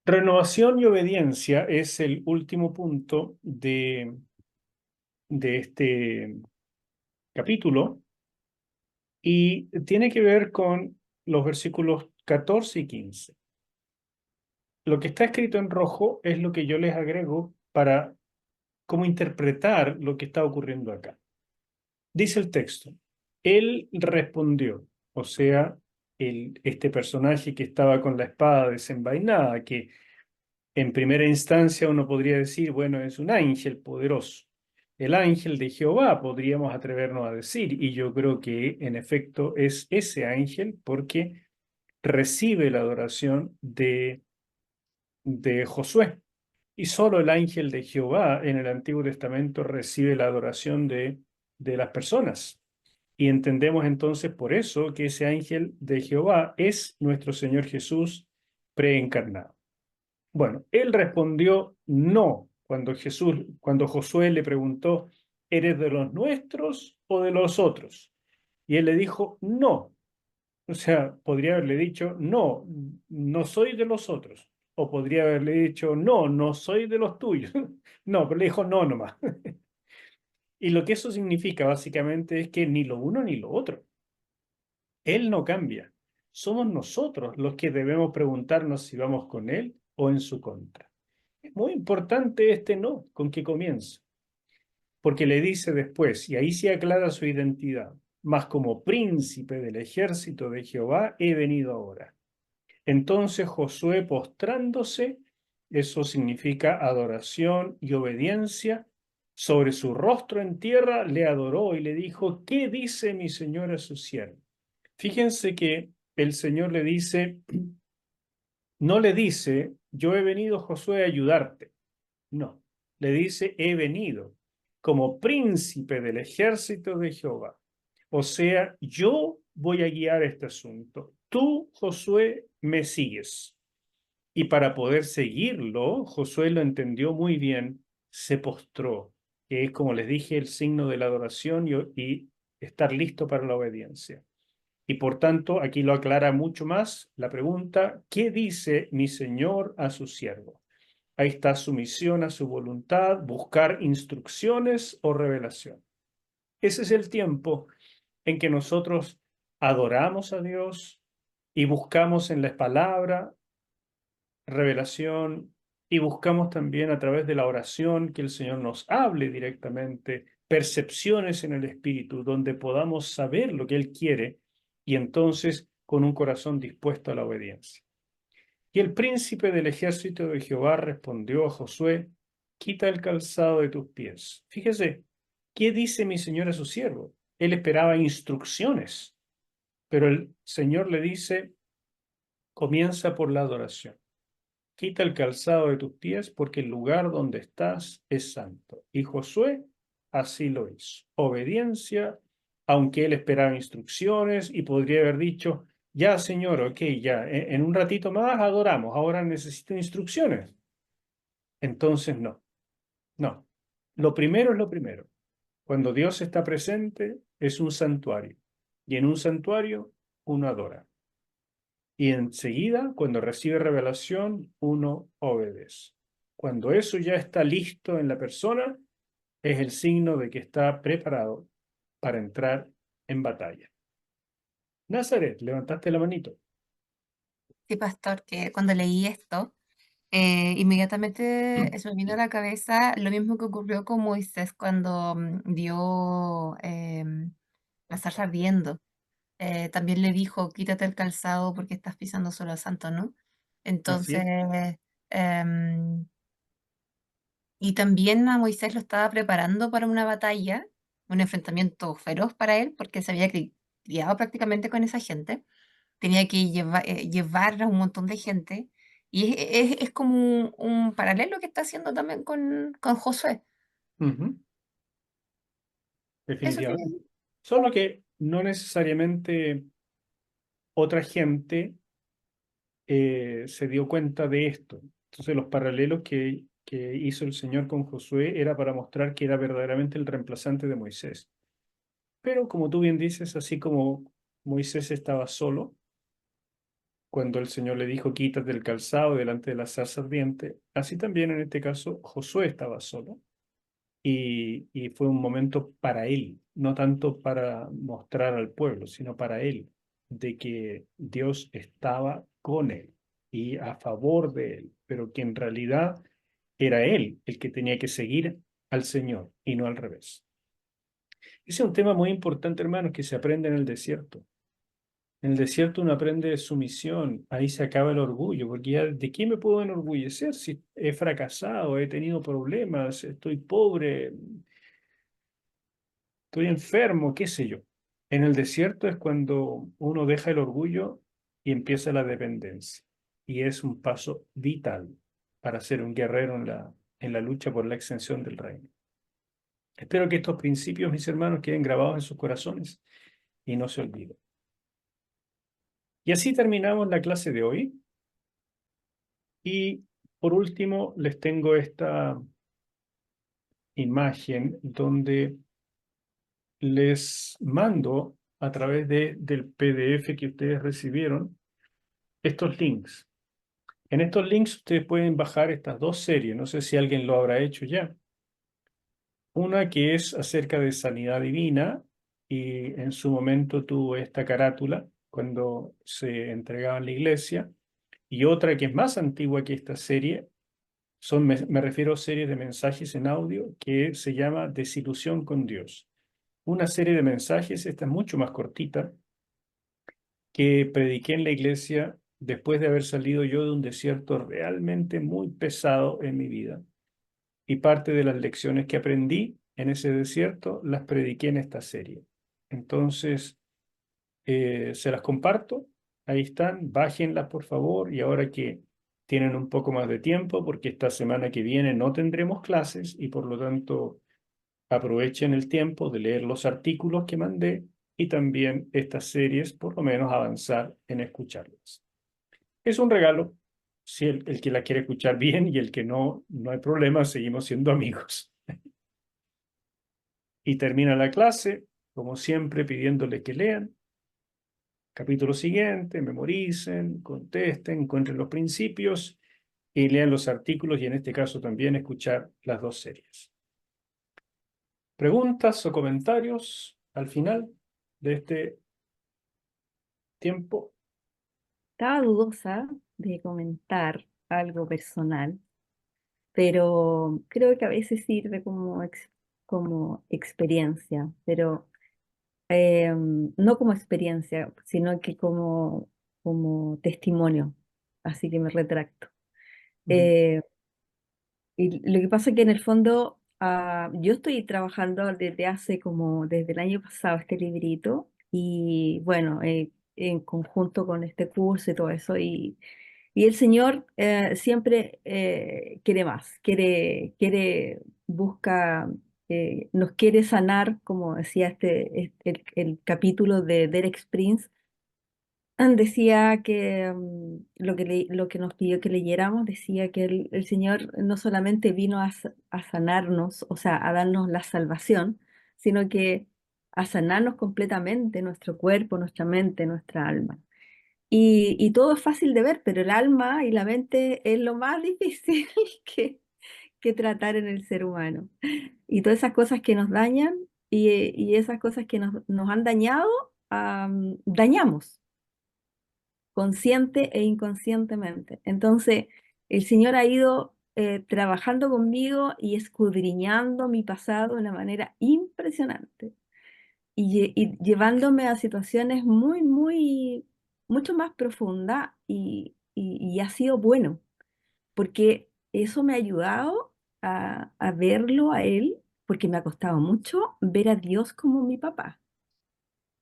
Renovación y obediencia es el último punto de este capítulo y tiene que ver con los versículos 14 y 15. Lo que está escrito en rojo es lo que yo les agrego para cómo interpretar lo que está ocurriendo acá. Dice el texto, él respondió, o sea, este personaje que estaba con la espada desenvainada, que en primera instancia uno podría decir, bueno, es un ángel poderoso. El ángel de Jehová, podríamos atrevernos a decir, y yo creo que en efecto es ese ángel porque recibe la adoración de Josué. Y solo el ángel de Jehová en el Antiguo Testamento recibe la adoración de las personas. Y entendemos entonces por eso que ese ángel de Jehová es nuestro Señor Jesús preencarnado. Bueno, él respondió no cuando Josué le preguntó, ¿eres de los nuestros o de los otros? Y él le dijo, no. O sea, podría haberle dicho, no, no soy de los otros. O podría haberle dicho, no, no soy de los tuyos. No, pero le dijo no nomás. Y lo que eso significa básicamente es que ni lo uno ni lo otro. Él no cambia. Somos nosotros los que debemos preguntarnos si vamos con él o en su contra. Es muy importante este no, con que comienza. Porque le dice después, y ahí se aclara su identidad, mas como príncipe del ejército de Jehová he venido ahora. Entonces Josué postrándose, eso significa adoración y obediencia, sobre su rostro en tierra le adoró y le dijo, ¿qué dice mi señor a su siervo? Fíjense que el Señor le dice, no le dice, yo he venido Josué a ayudarte. No, le dice, he venido como príncipe del ejército de Jehová. O sea, yo voy a guiar este asunto. Tú, Josué, me sigues. Y para poder seguirlo, Josué lo entendió muy bien, se postró, que es, como les dije, el signo de la adoración y estar listo para la obediencia. Y por tanto, aquí lo aclara mucho más la pregunta, ¿qué dice mi Señor a su siervo? Ahí está su misión, a su voluntad, buscar instrucciones o revelación. Ese es el tiempo en que nosotros adoramos a Dios y buscamos en la palabra revelación y buscamos también a través de la oración que el Señor nos hable directamente, percepciones en el Espíritu, donde podamos saber lo que Él quiere y entonces con un corazón dispuesto a la obediencia. Y el príncipe del ejército de Jehová respondió a Josué, quita el calzado de tus pies. Fíjese, ¿qué dice mi señor a su siervo? Él esperaba instrucciones, pero el Señor le dice, comienza por la adoración. Quita el calzado de tus pies porque el lugar donde estás es santo. Y Josué así lo hizo. Obediencia, aunque él esperaba instrucciones y podría haber dicho, ya señor, ok, ya, en un ratito más adoramos, ahora necesito instrucciones. Entonces no, no. Lo primero es lo primero. Cuando Dios está presente, es un santuario. Y en un santuario, uno adora. Y enseguida, cuando recibe revelación, uno obedece. Cuando eso ya está listo en la persona, es el signo de que está preparado para entrar en batalla. Nazaret, levantaste la manito. Sí, pastor, que cuando leí esto, inmediatamente se me vino a la cabeza lo mismo que ocurrió con Moisés cuando vio la zarza ardiendo. También le dijo, quítate el calzado porque estás pisando suelo santo, ¿no? Así Entonces, es. em, y también a Moisés lo estaba preparando para una batalla, un enfrentamiento feroz para él, porque se había criado prácticamente con esa gente. Tenía que llevar a un montón de gente. Y es como un paralelo que está haciendo también con Josué. Ujú, Eso definitivamente. tiene. Solo que no necesariamente otra gente se dio cuenta de esto. Entonces los paralelos que hizo el Señor con Josué era para mostrar que era verdaderamente el reemplazante de Moisés. Pero como tú bien dices, así como Moisés estaba solo, cuando el Señor le dijo, quítate el calzado delante de la zarza ardiente, así también en este caso Josué estaba solo. Y fue un momento para él, no tanto para mostrar al pueblo, sino para él, de que Dios estaba con él y a favor de él, pero que en realidad era él el que tenía que seguir al Señor y no al revés. Ese es un tema muy importante, hermanos, que se aprende en el desierto. En el desierto uno aprende de sumisión, ahí se acaba el orgullo, porque ya ¿de qué me puedo enorgullecer si he fracasado, he tenido problemas, estoy pobre, estoy enfermo, qué sé yo? En el desierto es cuando uno deja el orgullo y empieza la dependencia. Y es un paso vital para ser un guerrero en la lucha por la extensión del reino. Espero que estos principios, mis hermanos, queden grabados en sus corazones y no se olviden. Y así terminamos la clase de hoy. Y por último, les tengo esta imagen donde les mando a través del PDF que ustedes recibieron estos links. En estos links ustedes pueden bajar estas dos series, no sé si alguien lo habrá hecho ya. Una que es acerca de sanidad divina y en su momento tuvo esta carátula cuando se entregaba en la iglesia, y otra que es más antigua que esta serie, me refiero a series de mensajes en audio que se llama Desilusión con Dios. Una serie de mensajes, esta es mucho más cortita, que prediqué en la iglesia después de haber salido yo de un desierto realmente muy pesado en mi vida. Y parte de las lecciones que aprendí en ese desierto las prediqué en esta serie. Entonces, se las comparto. Ahí están, bájenlas por favor. Y ahora que tienen un poco más de tiempo, porque esta semana que viene no tendremos clases y por lo tanto aprovechen el tiempo de leer los artículos que mandé y también estas series, por lo menos avanzar en escucharlas. Es un regalo, si el que la quiere escuchar bien y el que no, no hay problema, seguimos siendo amigos. Y termina la clase, como siempre, pidiéndole que lean. Capítulo siguiente, memoricen, contesten, encuentren los principios y lean los artículos y en este caso también escuchar las dos series. ¿Preguntas o comentarios al final de este tiempo? Estaba dudosa de comentar algo personal, pero creo que a veces sirve como experiencia, pero no como experiencia, sino que como testimonio. Así que me retracto. Eh, y lo que pasa es que en el fondo yo estoy trabajando desde el año pasado este librito y bueno, en conjunto con este curso y todo eso y el Señor siempre quiere más, busca nos quiere sanar, como decía el capítulo de Derek Prince. Decía que lo que nos pidió que leyéramos, decía que el Señor no solamente vino a sanarnos, o sea, a darnos la salvación, sino que a sanarnos completamente nuestro cuerpo, nuestra mente, nuestra alma. Y todo es fácil de ver, pero el alma y la mente es lo más difícil que tratar en el ser humano. Y todas esas cosas que nos dañan y esas cosas que nos han dañado, dañamos consciente e inconscientemente. Entonces, el Señor ha ido trabajando conmigo y escudriñando mi pasado de una manera impresionante y llevándome a situaciones mucho más profundas y ha sido bueno, porque eso me ha ayudado a verlo a Él, porque me ha costado mucho ver a Dios como mi papá.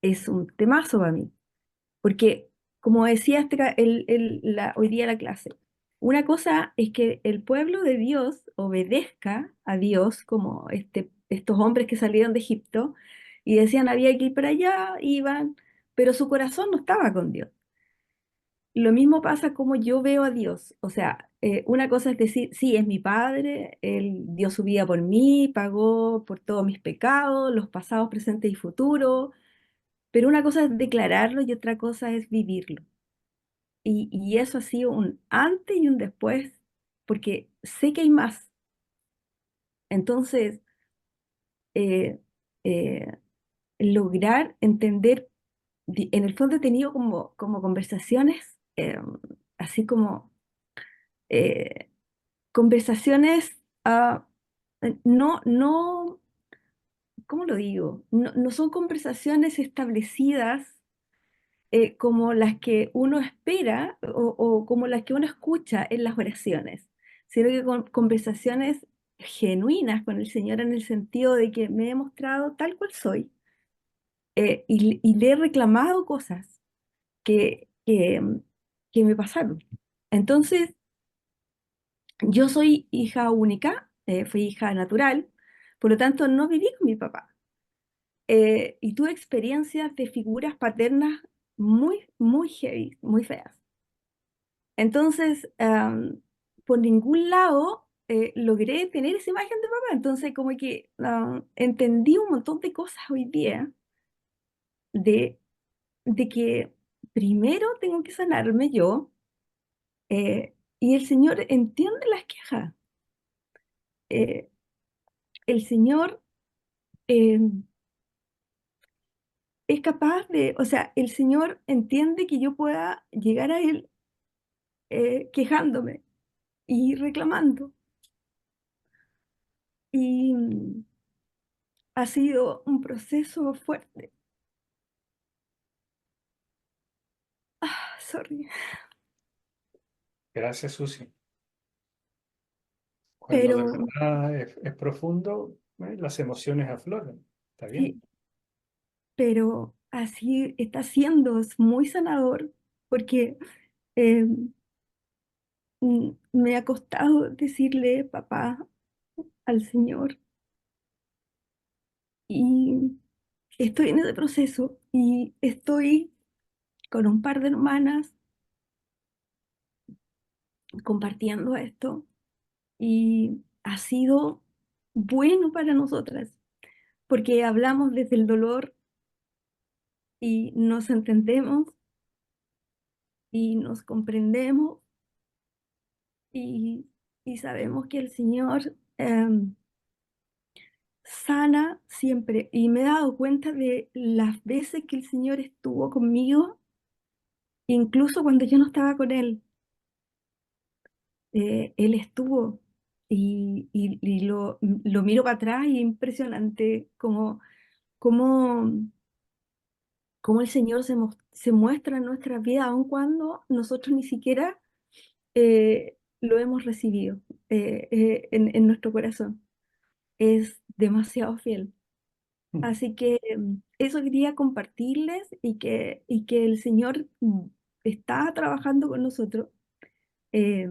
Es un temazo para mí. Porque, como decía hoy día la clase, una cosa es que el pueblo de Dios obedezca a Dios, como estos hombres que salieron de Egipto y decían había que ir para allá, iban, pero su corazón no estaba con Dios. Lo mismo pasa como yo veo a Dios. O sea, una cosa es decir, sí, es mi padre, Él dio su vida por mí, pagó por todos mis pecados, los pasados, presentes y futuros, pero una cosa es declararlo y otra cosa es vivirlo. Y eso ha sido un antes y un después, porque sé que hay más. Entonces, eh, eh, lograr entender, en el fondo he tenido como conversaciones, así como eh, conversaciones, no, ¿cómo lo digo? No son conversaciones establecidas como las que uno espera o como las que uno escucha en las oraciones, sino que con conversaciones genuinas con el Señor en el sentido de que me he mostrado tal cual soy y le he reclamado cosas que me pasaron. Entonces, yo soy hija única, fui hija natural, por lo tanto no viví con mi papá. Y tuve experiencias de figuras paternas muy heavy, muy feas. Entonces, por ningún lado logré tener esa imagen de papá. Entonces, como que entendí un montón de cosas hoy día de, de que primero tengo que sanarme yo y el Señor entiende las quejas. Eh, el Señor eh, es capaz de, o sea, el Señor entiende que yo pueda llegar a Él quejándome y reclamando. Y ha sido un proceso fuerte. Sorry. Gracias, Susi. Cuando de Pero verdad es profundo, las emociones afloran. Está sí, bien. pero así está siendo, es muy sanador porque eh, me ha costado decirle papá al Señor y estoy en ese proceso y estoy con un par de hermanas compartiendo esto y ha sido bueno para nosotras porque hablamos desde el dolor y nos entendemos y nos comprendemos y, y sabemos que el Señor sana siempre. Y me he dado cuenta de las veces que el Señor estuvo conmigo, incluso cuando yo no estaba con Él. Él estuvo y lo miro para atrás y es impresionante como, como el Señor se muestra en nuestra vida, aun cuando nosotros ni siquiera lo hemos recibido en nuestro corazón. Es demasiado fiel. Así que eso quería compartirles y que el Señor está trabajando con nosotros. Eh,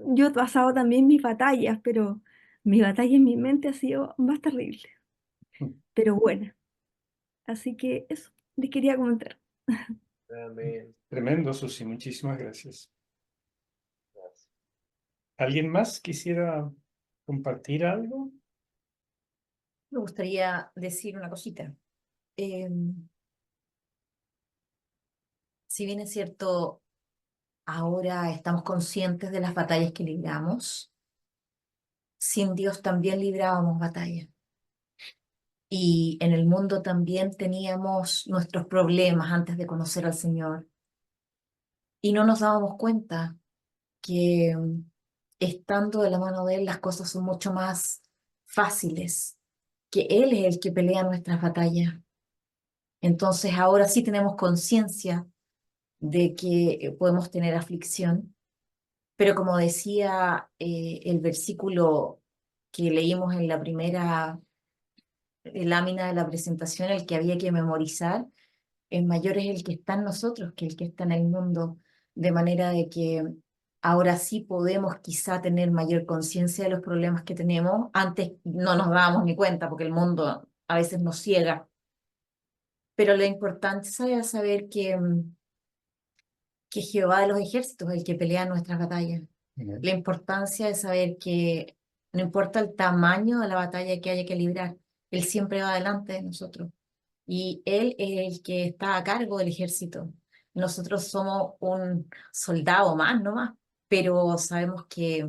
yo he pasado también mis batallas, pero Mi batalla en mi mente ha sido más terrible, pero buena. Así que eso les quería comentar. Amén. Tremendo, Susi, muchísimas gracias. Gracias. ¿Alguien más quisiera compartir algo? Me gustaría decir una cosita. Si bien es cierto, ahora estamos conscientes de las batallas que libramos, sin Dios también librábamos batallas. Y en el mundo también teníamos nuestros problemas antes de conocer al Señor. Y no nos dábamos cuenta que estando de la mano de Él las cosas son mucho más fáciles, que Él es el que pelea nuestras batallas. Entonces ahora sí tenemos conciencia de que podemos tener aflicción, pero como decía el versículo que leímos en la primera lámina de la presentación, el que había que memorizar, el mayor es el que está en nosotros que el que está en el mundo, de manera de que ahora sí podemos quizá tener mayor conciencia de los problemas que tenemos. Antes no nos dábamos ni cuenta porque el mundo a veces nos ciega, pero lo importante es saber que Jehová de los ejércitos es el que pelea nuestras batallas. La importancia de saber que no importa el tamaño de la batalla que haya que librar, Él siempre va delante de nosotros. Y Él es el que está a cargo del ejército. Nosotros somos un soldado más, no más, pero sabemos que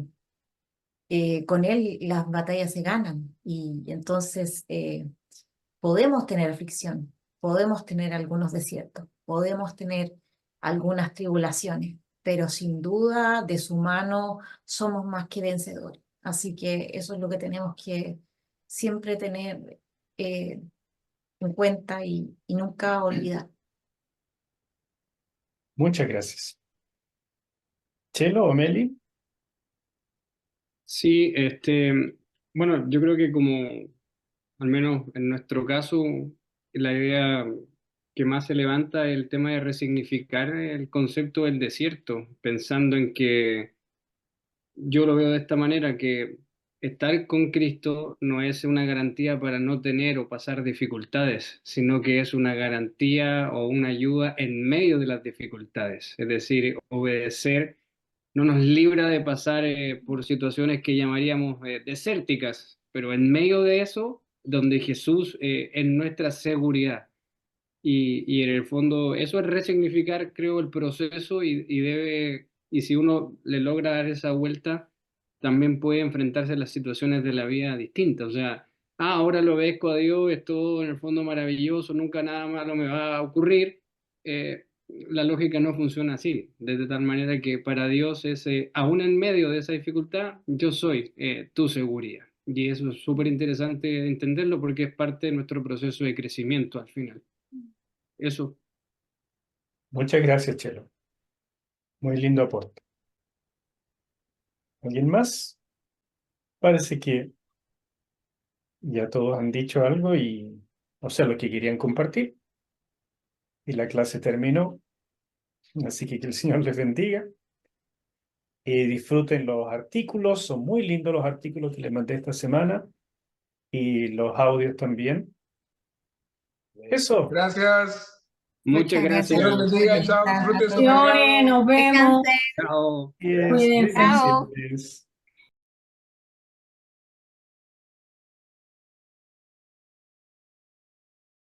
con Él las batallas se ganan. Y entonces podemos tener aflicción, podemos tener algunos desiertos, podemos tener algunas tribulaciones, pero sin duda de su mano somos más que vencedores. Así que eso es lo que tenemos que siempre tener en cuenta y nunca olvidar. Muchas gracias. Chelo o Meli. Sí, bueno, yo creo que como, al menos en nuestro caso, la idea que más se levanta es el tema de resignificar el concepto del desierto, pensando en que yo lo veo de esta manera, que estar con Cristo no es una garantía para no tener o pasar dificultades, sino que es una garantía o una ayuda en medio de las dificultades. Es decir, obedecer no nos libra de pasar por situaciones que llamaríamos desérticas, pero en medio de eso, donde Jesús es nuestra seguridad. Y en el fondo eso es resignificar, creo, el proceso y si uno le logra dar esa vuelta, también puede enfrentarse a las situaciones de la vida distintas. O sea, ahora lo obedezco a Dios, es todo en el fondo maravilloso, nunca nada malo me va a ocurrir. La lógica no funciona así, de tal manera que para Dios es, aún en medio de esa dificultad, yo soy tu seguridad. Y eso es súper interesante entenderlo porque es parte de nuestro proceso de crecimiento al final. Eso. Muchas gracias, Chelo. Muy lindo aporte. ¿Alguien más? Parece que ya todos han dicho algo o sea, lo que querían compartir. Y la clase terminó. Así que el Señor les bendiga. Disfruten los artículos. Son muy lindos los artículos que les mandé esta semana. Y los audios también. Eso. Gracias. Muchas gracias. Dios les bendiga. Chao. Disfruten su Señores, feriado. nos vemos. Descansen. Chao. Yes, Cuídense. Chao. yes.